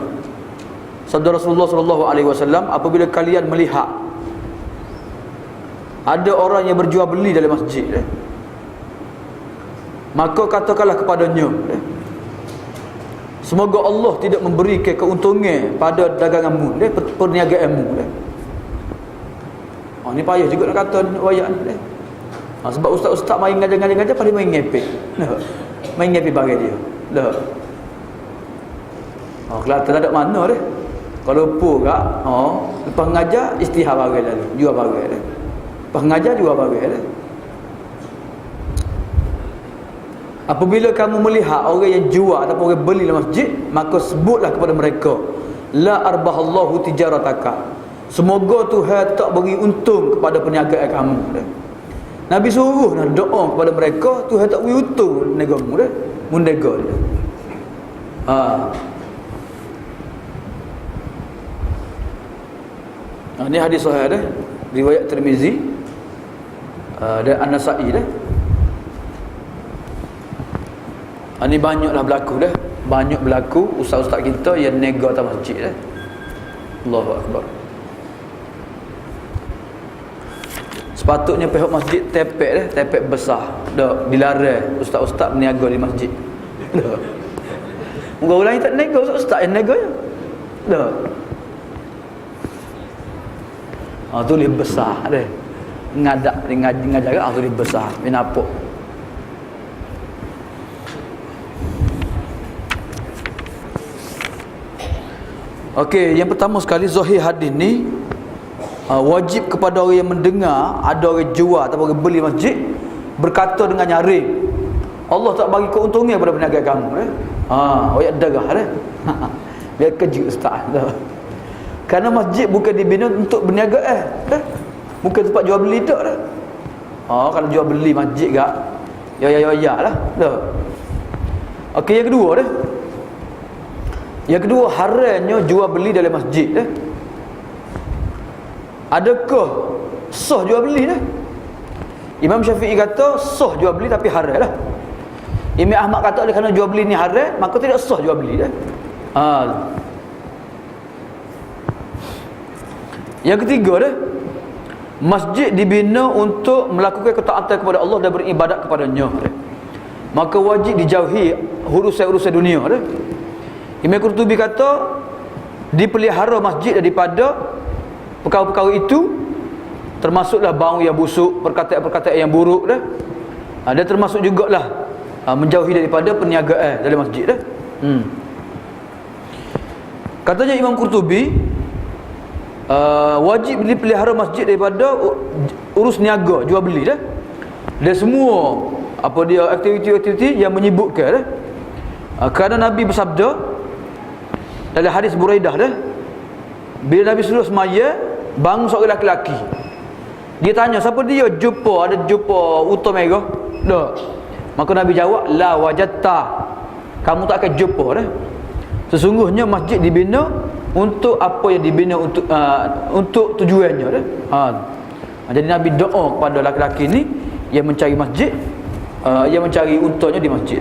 A: sabda Rasulullah sallallahu alaihi wasallam, apabila kalian melihat ada orang yang berjual beli dalam masjid, maka katakanlah kepadanya, semoga Allah tidak memberikan keuntungan pada daganganmu, perniagaanmu. Ni payah juga nak kata wayak ni. Sebab ustaz-ustaz main ngajar-ngajar pada main ngepek. Main ngepek bagi dia. Dah. Kelatan tak ada mana dah. Kalau pun kak, lepas ngajar istihar bagi lalu, jual bagi dah. Lepas ngajar jual bagi dah. Apabila kamu melihat orang yang jual ataupun orang beli dalam masjid, maka sebutlah kepada mereka, la arbahallahu tijarataka. Semoga Tuhan tak bagi untung kepada perniagaan kamu dah. Nabi suruh nak doa kepada mereka, Tuhan tak bagi untung negamu dah. Mundega dah. Ini hadis sahih dah, riwayat Tirmizi dan An-Nasa'i dah. Ini banyaklah berlaku dah. Banyak berlaku ustaz-ustaz kita yang nega atas masjid dah. Allahu Akbar. Sepatutnya pihak masjid tepek dah, tepek besar. Dah dilarang ustaz-ustaz berniaga di masjid. Dah. Orang lain tak niaga, ustaz yang niaga je. Dah. Tu lebih besar dah. Ngadak ngajar tu lebih besar. Ni nampak. Okey, yang pertama sekali zahir hadis ni wajib kepada orang yang mendengar ada orang jual atau orang beli masjid berkata dengan nyaring, Allah tak bagi keuntungan pada perniagaan kamu awak darah dah. Biar kejut ustaz dah. Kerana masjid bukan dibina untuk berniaga bukan tempat jual beli tak dah. Kalau jual beli masjid gak ya lah dah. Okey, yang kedua dah. Yang kedua, haramnya jual beli dalam masjid dah. Adakah sah jual beli dah? Imam Syafi'i kata sah jual beli tapi haram lah. Imam Ahmad kata kerana jual beli ni haram, maka tidak sah jual beli dah. Yang ketiga dah, masjid dibina untuk melakukan ketaatan kepada Allah dan beribadat kepadanya dah. Maka wajib dijauhi urusan-urusan dunia dah. Imam Qurtubi kata dipelihara masjid daripada perkara-perkara itu, termasuklah bau yang busuk, perkataan-perkataan yang buruk dah. Dan termasuk jugalah menjauhi daripada perniagaan dalam masjid dah. Katanya Imam Qurtubi, wajib dipelihara masjid daripada urus niaga, jual beli dah. Dan semua aktiviti-aktiviti yang menyibukkan dah. Kerana Nabi bersabda dalam hadis Buraidah dah, bila Nabi suruh semaya, bangun seorang lelaki. Dia tanya, siapa dia ada jumpa unta merah? Dah. Maka Nabi jawab, la wajadta. Kamu tak akan jumpa dah. Sesungguhnya masjid dibina untuk apa yang dibina untuk tujuannya dah. Jadi Nabi doa kepada laki-laki ni yang mencari masjid, yang mencari untanya di masjid.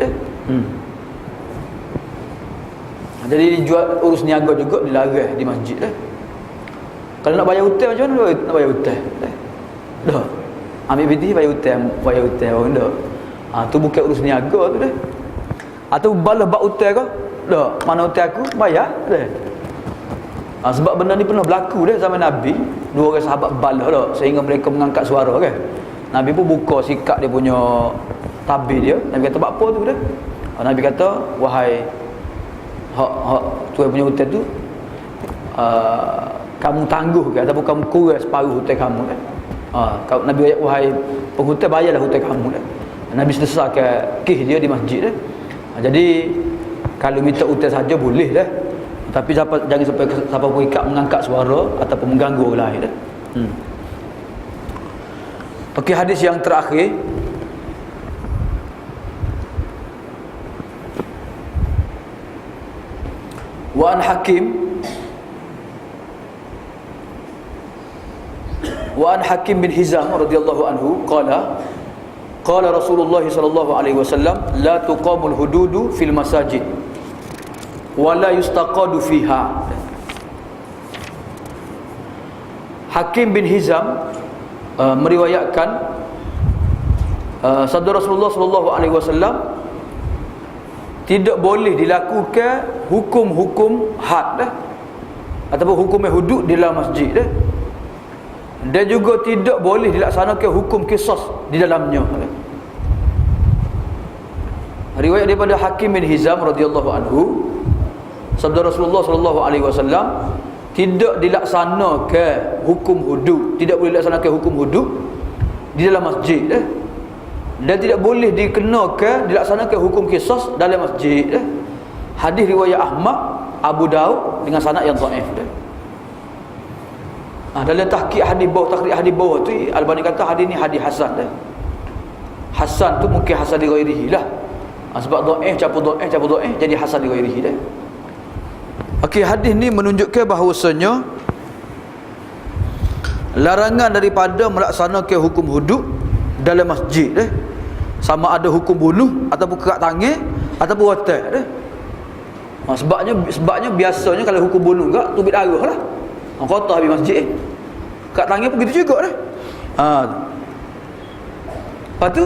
A: Jadi dijual urus niaga juga dilarang di masjid. Kalau nak bayar hutang macam mana nak bayar hutang? Dah. Ambil binti bayar hutang orang dah. Tu bukan urus niaga tu dah. Atau balas bab hutang ke? Dah. Mana hutang aku? Bayar dah. Sebab benda ni pernah berlaku dah zaman Nabi. Dua orang sahabat balas dah sehingga mereka mengangkat suara kan. Nabi pun buka sikat dia punya tabir dia. Nabi kata, "Buat apa tu dah?" Nabi kata, "Wahai hak tuan punya hutang tu, kamu tangguh ke ataupun kamu kurang separuh hutang kamu kan?" Nabi ayat, "Wahai penghutang, bayarlah hutang kamu kan." Nabi selesaikan kes dia di masjid dah. Jadi kalau minta hutang saja boleh dah. Tapi jangan sampai siapa pun ikat mengangkat suara ataupun mengganggu orang lain dah. Okey, hadis yang terakhir. Wa an Hakim bin Hizam radhiyallahu anhu qala Rasulullah sallallahu alaihi wasallam la tuqamul hududu fil masajid wa la yustaqadu fiha. Hakim bin Hizam meriwayatkan sabda Rasulullah sallallahu alaihi wasallam, tidak boleh dilakukan hukum-hukum had ataupun hukum hudud di dalam masjid dan juga tidak boleh dilaksanakan hukum qisas di dalamnya. Riwayat daripada Hakim bin Hizam radhiyallahu anhu, sabda Rasulullah sallallahu alaihi wasallam, tidak dilaksanakan hukum hudud, tidak boleh dilaksanakan hukum hudud di dalam masjid dan tidak boleh dilaksanakan hukum qisas dalam masjid. Hadis riwayat Ahmad, Abu Daud dengan sanad yang dhaif. Dalam tahqiq hadis bawah tu Albani kata hadis ni hadis hasan dah. Hasan tu mungkin hasan li ghairihi lah. Sebab dhaif campur dhaif jadi hasan li ghairihi dah. Okey, hadis ni menunjukkan bahawasanya larangan daripada melaksanakan hukum hudud dalam masjid sama ada hukum bunuh ataupun kerat tangan ataupun watak sebabnya biasanya kalau hukum bunuh enggak tubik darah lah. Kotor habis masjid kerat tangan pun gitu juga dah. Lepas tu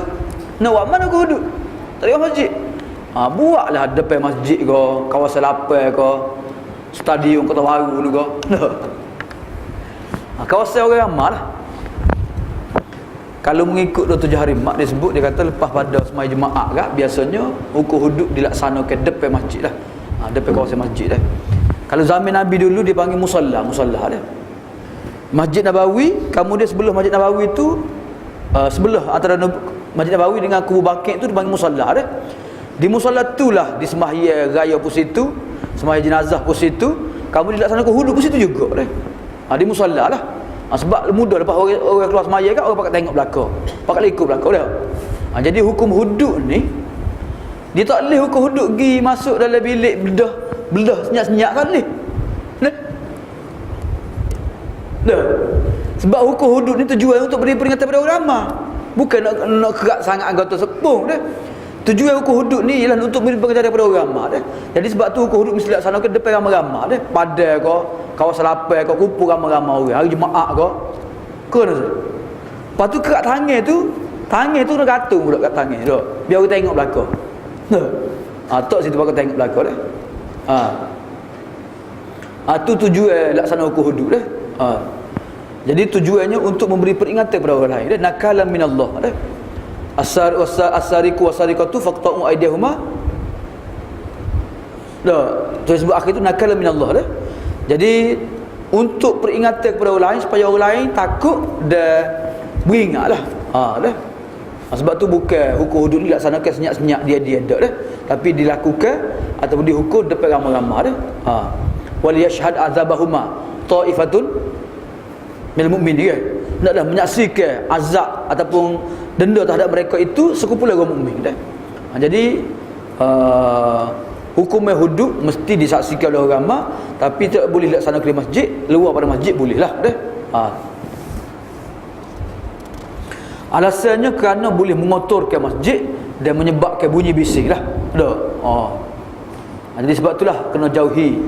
A: nak buat mana hukum hudud? Tak ada masjid. Buatlah depan masjid ke, kawasan lapar ke, stadium Kota Baru tu ke. Kawasan orang ramai lah. Kalau mengikut 27 hari mak dia sebut, dia kata lepas pada semai jemaah kan, biasanya hukum hudud dilaksanakan depan masjid lah. Depan kawasan masjid lah. Kalau zaman Nabi dulu dia panggil musalla dia. Masjid Nabawi, kemudian sebelah Masjid Nabawi tu sebelah antara Masjid Nabawi dengan Kubur Baqi' tu dipanggil musalla dia. Di musalla itulah disembahyang raya pun situ, sembahyang jenazah pun situ, kemudian dilaksanakan hudud pun situ juga dia. Di musalla lah. Sebab mudah lepas orang keluar sembahyang kan, orang pakai tengok belakang, pakai ikut belakang dia. Jadi hukum hudud ni dia tak boleh hukum hudud pergi masuk dalam bilik belah senyap-senyap kan ni. Sebab hukum hudud ni tujuan untuk beri peringatan pada orang ramai, bukan nak kerat sangat anggota sepung dah. Tujuan hukum hudud ni ialah untuk beri peringatan pada orang ramai dah. Jadi sebab tu hukum hudud mesti dilaksanakan depan ramai-ramai dah. Padai ke, kawasan lapar ke, kumpul ramai-ramai orang, hari Jumaat ke. Kena tu. Lepas tu kerat tangan tu nak gantung budak kat tangan tu. Biar orang tengok belakang. Tak situ pakai tengok belakang dah. Tu tujuan laksana hukum hudud dah. Jadi tujuannya untuk memberi peringatan kepada orang lain dah. Nakalan minallah dah. As-sariqu was-sariqatu faqta'u aydihuma. Tu sebut akhir tu nakalan minallah dah. Jadi untuk peringatan kepada orang lain supaya orang lain takut dan beringatlah. Dah. Sebab tu bukan hukum hudud dilaksanakan senyap-senyap dia dah. Tapi dilakukan ataupun dihukum depan ramai-ramai dah. Wal yashhad azabahuma ta'ifatun minal mu'minin kan. Naklah menyaksikan azab ataupun denda terhadap mereka itu sekumpulan orang mukmin dah. Jadi hukum hudud mesti disaksikan oleh orang ramai, tapi tak boleh dilaksanakan di masjid, luar pada masjid boleh lah dah. Alasannya kerana boleh mengotorkan masjid dan menyebabkan bunyi bising lah. Jadi sebab itulah kena jauhi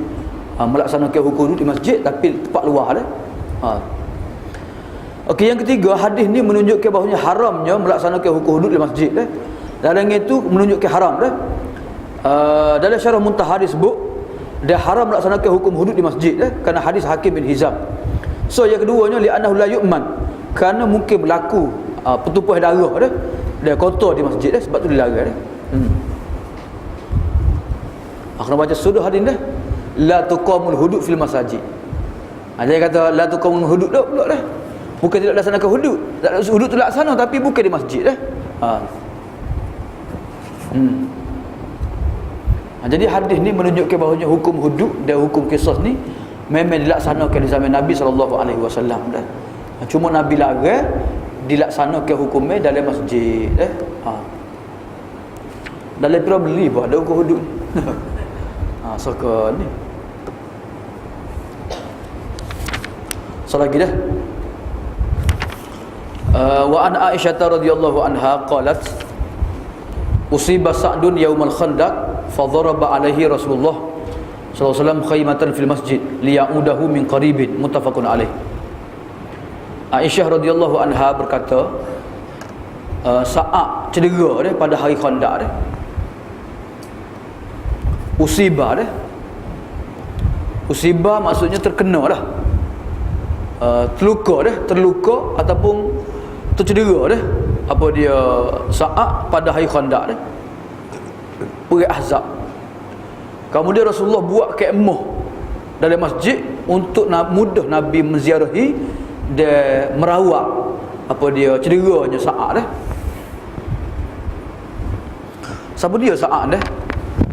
A: melaksanakan hukum di masjid tapi tempat luar dah. Okey, yang ketiga, hadis ni menunjukkan bahawanya haramnya melaksanakan hukum hudud di masjid dah. Dalam itu menunjukkan haram dah. Dalam syarah Muntahar disebut dia haram melaksanakan hukum hudud di masjid dah kerana hadis Hakim bin Hizam. So yang keduanya li'annahu la yu'man, kerana mungkin berlaku pertumpahan darah dah. Dia kotor di masjid dah, sebab tu dilarang dah. Kena baca sudah hadis dah. La tuqamul hudud fil masajid. Dia kata la tuqamul hudud dah pula dah. Bukan tidak laksanakan hudud. Hudud tu laksana tapi bukan di masjid dah. Jadi hadis ni menunjukkan bahawanya hukum hudud dan hukum qisas ni memang dilaksanakan di zaman Nabi SAW dah. Cuma Nabi larang dilaksanakan hukumnya dalam masjid dah. Dalam pira beli pun ada hukum hudud ni. Saka ni. So lagi dah. Wa an Aisyah radhiyallahu anha qalat usiba Sa'dun yaumal khandaq fa daraba alaihi Rasulullah sallallahu alaihi wasallam khaymatan fil masjid liya'udahu min qaribin, muttafaqun alaih. Aisyah radhiyallahu anha berkata, Sa'ad cedera dia pada hari Khandaq dia. Usiba dia. Usiba maksudnya terkena dah. Terluka ataupun tercedera dah. Apa dia Sa'ad pada hari Khandaq dah. Perang Ahzab. Kemudian Rasulullah buat kemah dalam masjid untuk mudah Nabi menziarahi dan merawat apa dia cederanya Sa'ad dah. Siapa dia Sa'ad dah?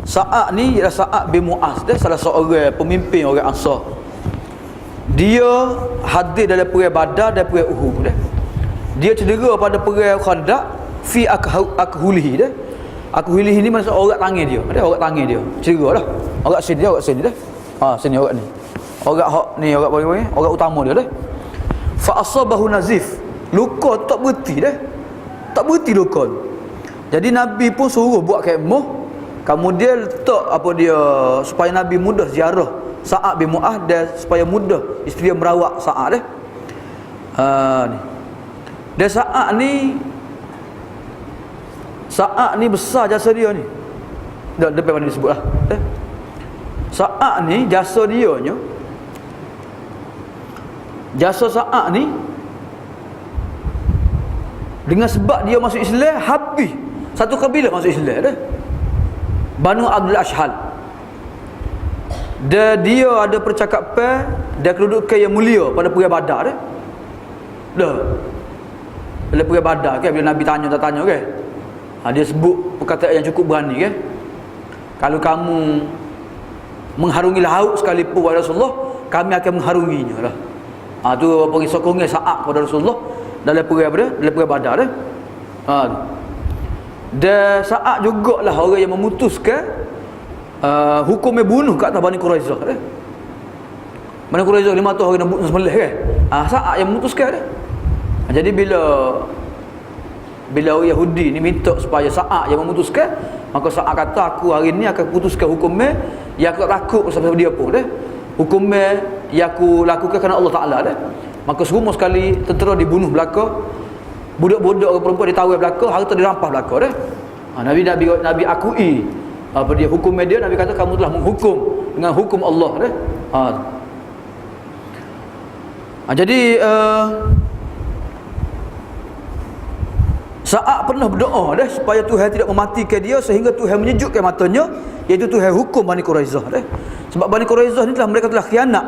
A: Sa'ad ni ialah Sa'ad bin Mu'az dah, salah seorang pemimpin orang Ansar. Dia hadir dalam perang Badar dan perang Uhud dah. Dia cedera pada perang Khandaq fi akhulihi dah. Akhulihi ni maksud orang tangan dia. Ada orang tangan dia. Cedera dah. Orang sini dah. Sini orang ni. Orang hak ni orang utama dia dah. Fa asabahu nazif. Luka tak berhenti dah. Tak berhenti luka. Jadi Nabi pun suruh buat kemah. Kemudian letak apa dia supaya Nabi mudah ziarah Sa'ad bin Mu'az dan supaya mudah isteri dia merawat Sa'ad dah. Ni. Dan Sa'ad ni besar jasa dia ni. Dah depan mana disebut lah. Sa'ad ni jasa dia nya. Jasa Sa'ad ni dengan sebab dia masuk Islam habis satu kabilah masuk Islam dah. Banu Abdul Ashhal. Dan dia ada percakapan dan kedudukan yang mulia pada perang Badar dah. Bila perang Badar kan, bila Nabi tanya kan, dia sebut perkataan yang cukup berani kan. Kalau kamu mengharungi laut sekalipun wahai Rasulullah, kami akan mengharunginya lah. Tu apa sokongan Sa'ad kepada Rasulullah dalam perang apa dia? Dalam perang Badar dah. Dan Sa'ad jugalah orang yang memutuskan hukumnya bunuh kat atas Bani Quraizah dah. Bani Quraizah 500 orang nak bunuh sembelih kan. Sa'ad yang memutuskan dah. Jadi bila orang Yahudi ni minta supaya Sa'ad yang memutuskan, maka Sa'ad kata aku hari ni akan putuskan hukumnya yang aku tak takut pasal dia pun dah. Hukumnya yang aku lakukan kerana Allah Ta'ala dah. Maka semua sekali tentera dibunuh belaka, budak-budak orang perempuan ditawai belaka, harta dirampas belaka dah. Nabi akui apa dia hukumnya dia. Nabi kata kamu telah menghukum dengan hukum Allah dah. Jadi Sa'ad pernah berdoa dah supaya Tuhan tidak mematikan dia sehingga Tuhan menyejukkan matanya, iaitu Tuhan hukum Bani Quraizah dah. Sebab Bani Quraizah ni mereka telah khianat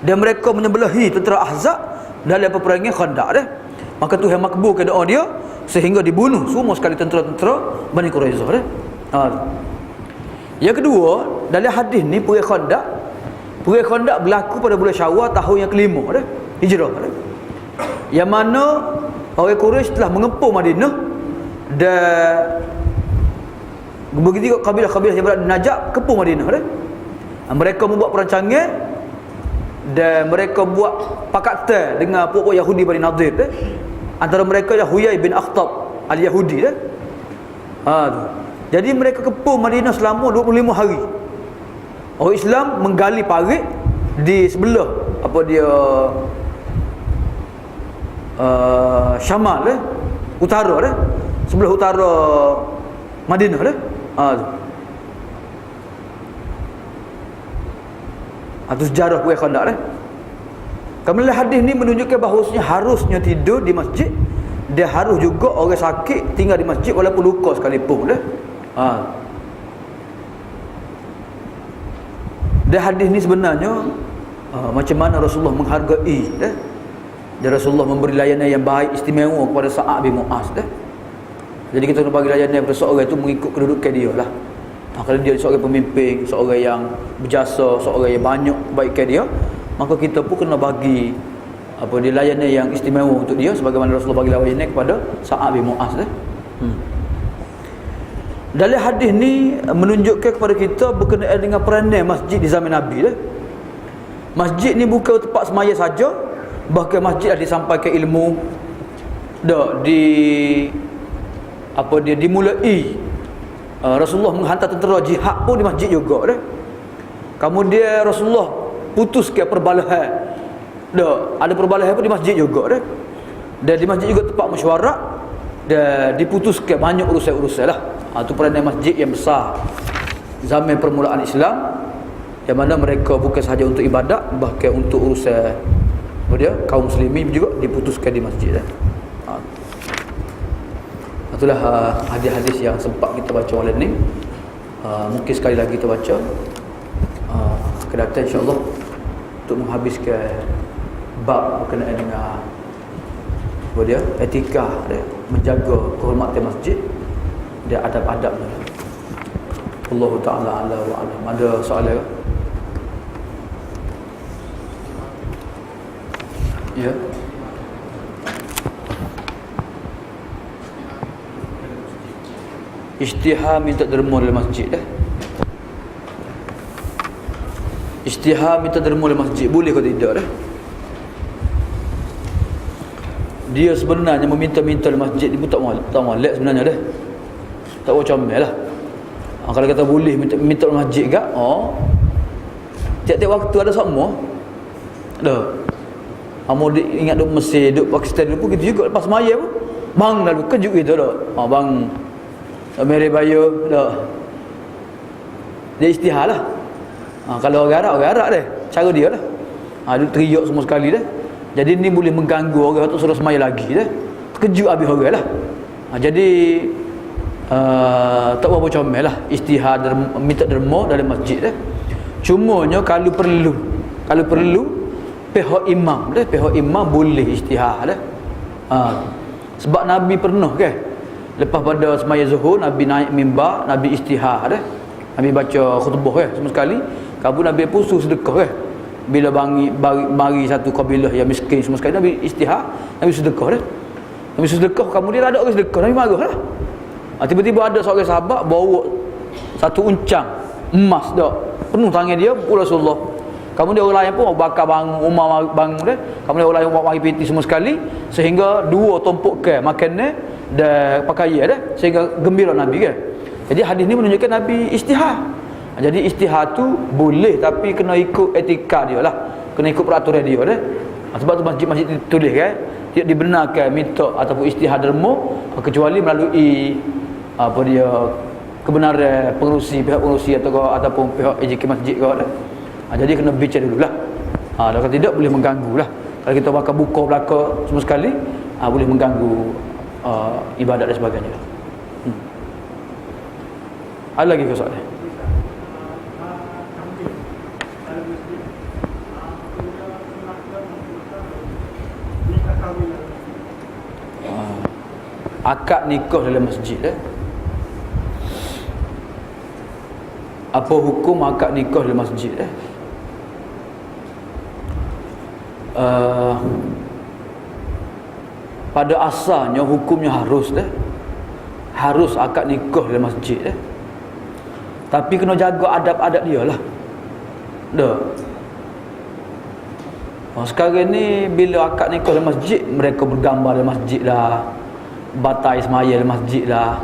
A: dan mereka menyembelahi tentera Ahzab dalam peperangan Khandaq dah. Maka Tuhan makbulkan doa dia sehingga dibunuh semua sekali tentera-tentera Bani Quraizah dah. Yang kedua, dalam hadis ni perang Khandaq berlaku pada bulan Syawal tahun yang kelima dah Hijrah dah. Yang mana orang Quraisy telah mengepung Madinah dan begitu kabilah-kabilah yang berada di Najab kepung Madinah dah. Mereka membuat perancangan dan mereka buat pakatan dengan puak-puak Yahudi Bani Nadir dah. Antara mereka ialah Huyai bin Akhtab Al-Yahudi dah. Tu. Jadi mereka kepung Madinah selama 25 hari. Orang Islam menggali parit di sebelah apa dia Syamal dah, utara dah, sebelah utara Madinah dah. Itu sejarah kuih Khandaq dah. Kemudian hadis ni menunjukkan bahawasanya harusnya tidur di masjid. Dia harus juga orang sakit tinggal di masjid walaupun luka sekalipun dah. Dan hadis ni sebenarnya macam mana Rasulullah menghargai dah. Dan Rasulullah memberi layanan yang baik istimewa kepada Sa'ad bin Mu'az dah. Jadi kita kena bagi layanan kepada seorang itu mengikut kedudukan dia lah. Kalau dia seorang pemimpin, seorang yang berjasa, seorang yang banyak kebaikan dia, maka kita pun kena bagi apa dia layanan yang istimewa untuk dia sebagaimana Rasulullah bagi layanan kepada Sa'ad bin Mu'az dah. Dalam hadis ni menunjukkan kepada kita berkenaan dengan peranan masjid di zaman Nabi dah. Masjid ni bukan tempat semaya saja, bahkan masjid ada disampaikan ilmu dah dimulai Rasulullah menghantar tentera jihad pun di masjid juga dah. Kemudian Rasulullah putuskan perbalahan dah, ada perbalahan pun di masjid juga dah. Dan di masjid juga tempat mesyuarat dan diputuskan banyak urusan-urusan lah. Itu peranan masjid yang besar zaman permulaan Islam, yang mana mereka bukan sahaja untuk ibadat, bahkan untuk urusan kaum muslimin juga diputuskan di masjid dah. Itulah hadis-hadis yang sempat kita baca malam ni. Mungkin sekali lagi kita baca kedatan insya-Allah untuk menghabiskan bab berkenaan dengan etika dia, menjaga kehormatan masjid dan adab-adabnya. Allah Taala ala wa alam. Ada soalan? Ya. Isytihar minta derma dalam masjid dah. Isytihar minta derma dalam masjid boleh ke tidak dah? Dia sebenarnya meminta-minta dalam masjid ni pun tak molek sebenarnya dah. Tak boleh comel lah. Kalau kata boleh minta dalam masjid ke? Tiap-tiap waktu ada sama. Dah. Amo ingat duk Mesir, duk Pakistan dulu pun gitu juga lepas semaya pun. Bang lalu kejut gitu dah. Bang Meri Bayu dah. Dia istihar lah. Kalau orang Arab dia, cara dia lah. Dia teriak semua sekali dah. Jadi ni boleh mengganggu orang tu suruh semaya lagi dah. Terkejut habis orang lah. Jadi tak apa comel lah istihar minta derma dalam masjid dah. Cumanya kalau perlu pihak imam boleh istihar dah. Sebab Nabi pernah ke lepas pada semaya zuhur Nabi naik mimbar, Nabi istihar dah. Nabi baca khutbah semua sekali. Kabul Nabi pun suruh sedekah bila bagi satu kabilah yang miskin semua sekali, Nabi istihar, Nabi sedekah dah. Nabi sedekah, kemudian ada orang sedekah, Nabi marah lah. Tiba-tiba ada seorang sahabat bawa satu uncang emas dah, penuh tangan dia Rasulullah. Kemudian orang lain pun bakar bangun, Umar bangun dia. Kemudian orang lain mari piti semua sekali sehingga dua tumpuk ke makanan dan pakaian dah, sehingga gembira Nabi ke. Jadi hadis ni menunjukkan Nabi istihar. Jadi istihar tu boleh tapi kena ikut etika dia lah, kena ikut peraturan dia dah. Sebab tu masjid-masjid ditulis kan, tidak dibenarkan minta ataupun istihar derma kecuali melalui kebenaran pihak pengerusi ataupun pihak AJK masjid kau dah. Jadi kena bincang dululah. Kalau tidak boleh mengganggu lah. Kalau kita bakar buka belaka semua sekali, boleh mengganggu ibadat dan sebagainya. Ada lagi ke soalan? Akad nikah dalam masjid apa hukum akad nikah dalam masjid pada asalnya hukumnya harus akad nikah dalam masjid tapi kena jaga adab-adab dia lah dah. Sekarang ni bila akad nikah dalam masjid, mereka bergambar dalam masjid lah, batai semaya dalam masjid lah,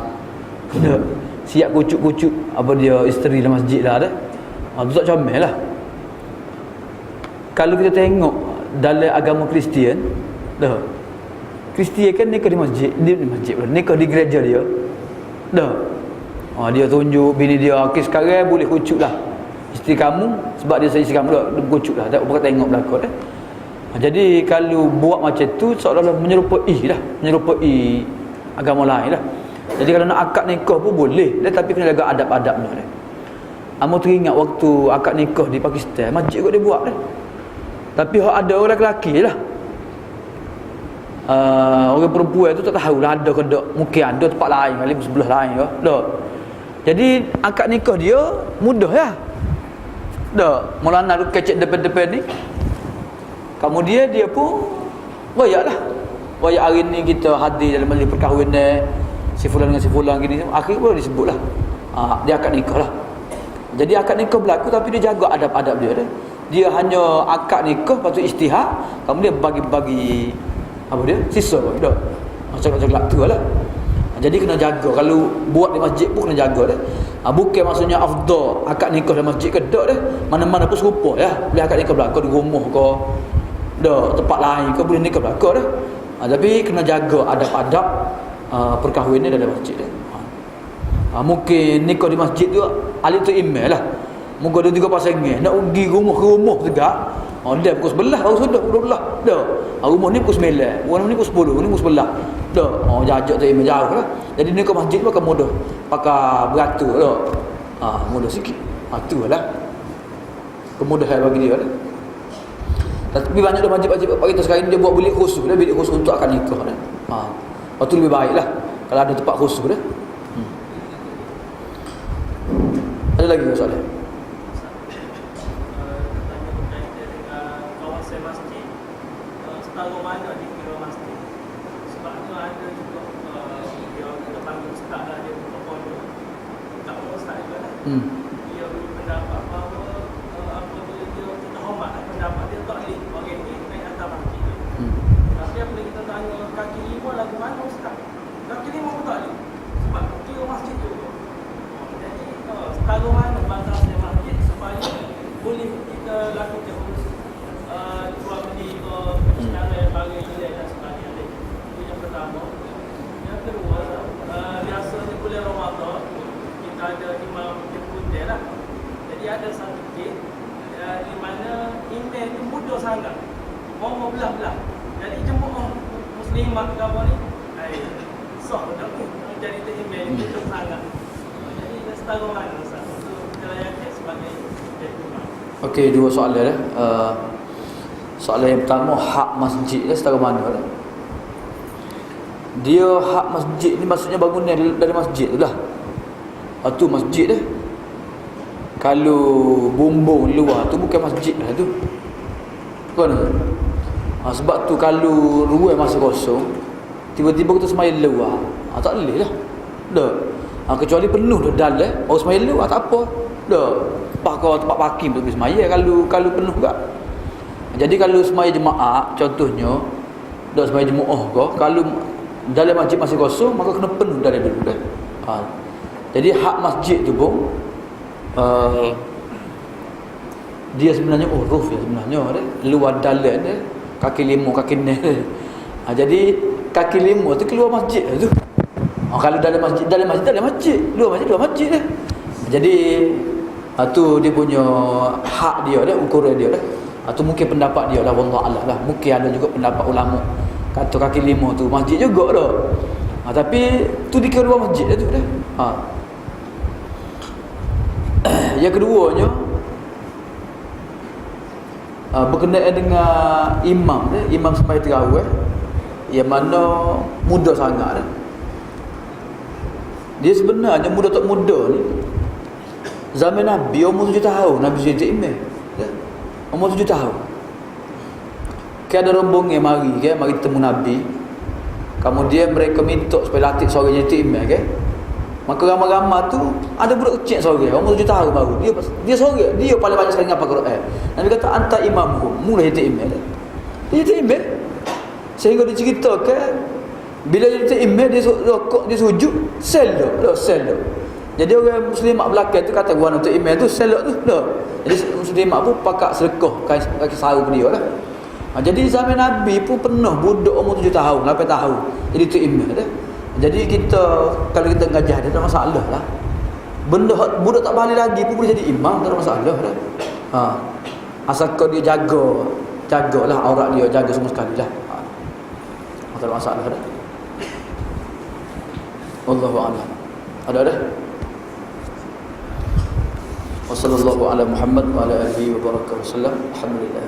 A: kena siap kucuk-kucuk apa dia isteri dalam masjid lah dah. Tu tak comel lah. Kalau kita tengok dalam agama Kristian, dah Kristian kan nikah di masjid, nikah di gereja dia, dah. Dia tunjuk bini dia, okey sekarang boleh kucuk lah isteri kamu, sebab dia isteri kamu dah kucuk lah, tak boleh tengok belakang dah. Jadi kalau buat macam tu seolah-olah menyerupai agama lain lah. Jadi kalau nak akad nikah pun boleh dah, tapi kena jaga adab-adabnya dah. Amo teringat waktu akad nikah di Pakistan, masjid kot dia buat dah. Tapi ada orang lelaki lah. Orang perempuan tu tak tahulah ada ke tak, mungkin ada tempat lain kali sebelah lain ke. Dak. Jadi akad nikah dia mudah ya. Dak, Maulana tu kecek depan-depan ni. Kemudian dia pun royak lah. Royak hari ni kita hadir dalam majlis perkahwinan si fulan dengan si fulan gini, akhir pun disebut lah. Dia akad nikah lah. Jadi akad nikah berlaku tapi dia jaga adab-adab dia dah. Dia hanya akad nikah, lepas tu istihar, kemudian bagi-bagi apa dia? Sisa dah. Macam-macam tu lah. Jadi kena jaga. Kalau buat di masjid pun kena jaga dah. Bukan maksudnya afdal akad nikah dalam masjid ke tak dah. Mana-mana pun serupa ya. Boleh akad nikah berlaku di rumah ke, dah tempat lain ke boleh nikah berlaku dah. Tapi kena jaga adab-adab perkahwinan dalam masjid dah. Mungkin nikah di masjid tu ahli tu email lah. Mungkin ada 3 pasangan nak pergi rumah ke rumah juga. Dia pukul 11 baru sudah pukul 12. Dah. Rumah ni pukul 9, rumah ni pukul 10, ni pukul 11. Dah. Jajak tu email jauh lah. Jadi nikah masjid tu akan mudah. Pakai beratur dah. Mudah sikit. Tu lah. Kemudahan bagi dia lah. Tapi banyak dah masjid-masjid kita sekarang ni dia buat bilik khusus dah, bilik khusus untuk akad nikah dah. Itu lebih baik lah kalau ada tempat khusus dah. Ada lagi soalan?
B: Kawasan masjid, setara mana dikira masjid? Sebabnya ada juga dia panggil ustaz lah, dia buka pondok. Tak apa ustaz juga lah. Dia beri pendapat bahawa apabila dia kita hormat pendapat dia tak boleh orang ni naik atas masjid dia. Tapi apabila kita tanya kaki 5 lagu mana ustaz? Kaki 5 pun tak boleh. Sebab kira masjid juga. Jadi setara mana batasnya masjid supaya boleh kita lakukan jual beli ke secara bagi nilai dan sebagainya. Itu yang pertama. Yang kedua, biasanya bulan Ramadan kita ada imam jemputan lah. Jadi ada satu kes di mana imam itu mudah sangat, mau belah-belah. Jadi jemaah muslimat ke apa ni, sah dah menjadi imam mudah sangat. Jadi setara mana Ustaz untuk kita layakan sebagai imam?
A: Okey, 2 soalan dah. Soalan yang pertama, hak masjid dah setara mana dah? Dia hak masjid ni maksudnya bangunan dari masjid tu lah. Tu masjid dah. Kalau bumbung luar tu bukan masjid dah tu. Kan? Sebab tu kalau ruang masa kosong, tiba-tiba kita semaya luar, tak boleh lah. Dah. Kecuali penuh dah dalam, orang semaya luar tak apa. Dah. Tempat parking tu semaya kalau penuh tak. Jadi kalau semaya jemaah contohnya, dah semaya jemaah ke, kalau dalam masjid masih kosong, maka kena penuh dalam dulu dah. Jadi hak masjid tu pun dia sebenarnya uruf ya sebenarnya dah. Luar dalam dia, kaki 5 kaki 6. Jadi kaki 5 tu keluar masjid tu. Kalau dalam masjid, luar masjid dah. Jadi tu dia punya hak dia dah, ukuran dia dah. Atau mungkin pendapat dia lah, wallahu a'lam lah. Mungkin ada juga pendapat ulama kata kaki 5 tu masjid juga dah. Tapi tu dikira luar masjid dah tu dah. Yang keduanya berkenaan dengan imam dah, imam sembahyang tarawih yang mana muda sangat dah. Dia sebenarnya muda tak muda ni. Zaman Nabi umur 7 tahun Nabi jadi imam. Umur 7 tahun. Ada rombongan mari temu Nabi. Kemudian mereka minta supaya latih seorang jadi imam ke. Maka ramai-ramai tu ada budak kecil seorang umur 7 tahun baru. Dia seorang, dia paling banyak sekali ngapal Quran. Nabi kata anta imamhum, mula jadi imam. Dia tak imam. Sehingga diceritakan bila dia tak imam, dia rokok, dia sujud, selok. Jadi orang muslimat belakang tu kata gua untuk imam tu selok tu dah. Jadi muslimat pun pakak sedekah kaki sarung dia lah. Jadi zaman Nabi pun penuh budak umur 7 tahun, 8 tahun. Jadi tu imam dah. Jadi kita kalau kita ngajah dia tak masalah lah. Benda budak tak balik lagi pun boleh jadi imam, tak ada masalah dah. Asalkan dia jagalah aurat dia, jaga semua sekali lah. Tak ada masalah dah. Wallahu a'lam. Ada. Wassallallahu ala Muhammad wa ala alihi wa baraka wasallam. Alhamdulillah.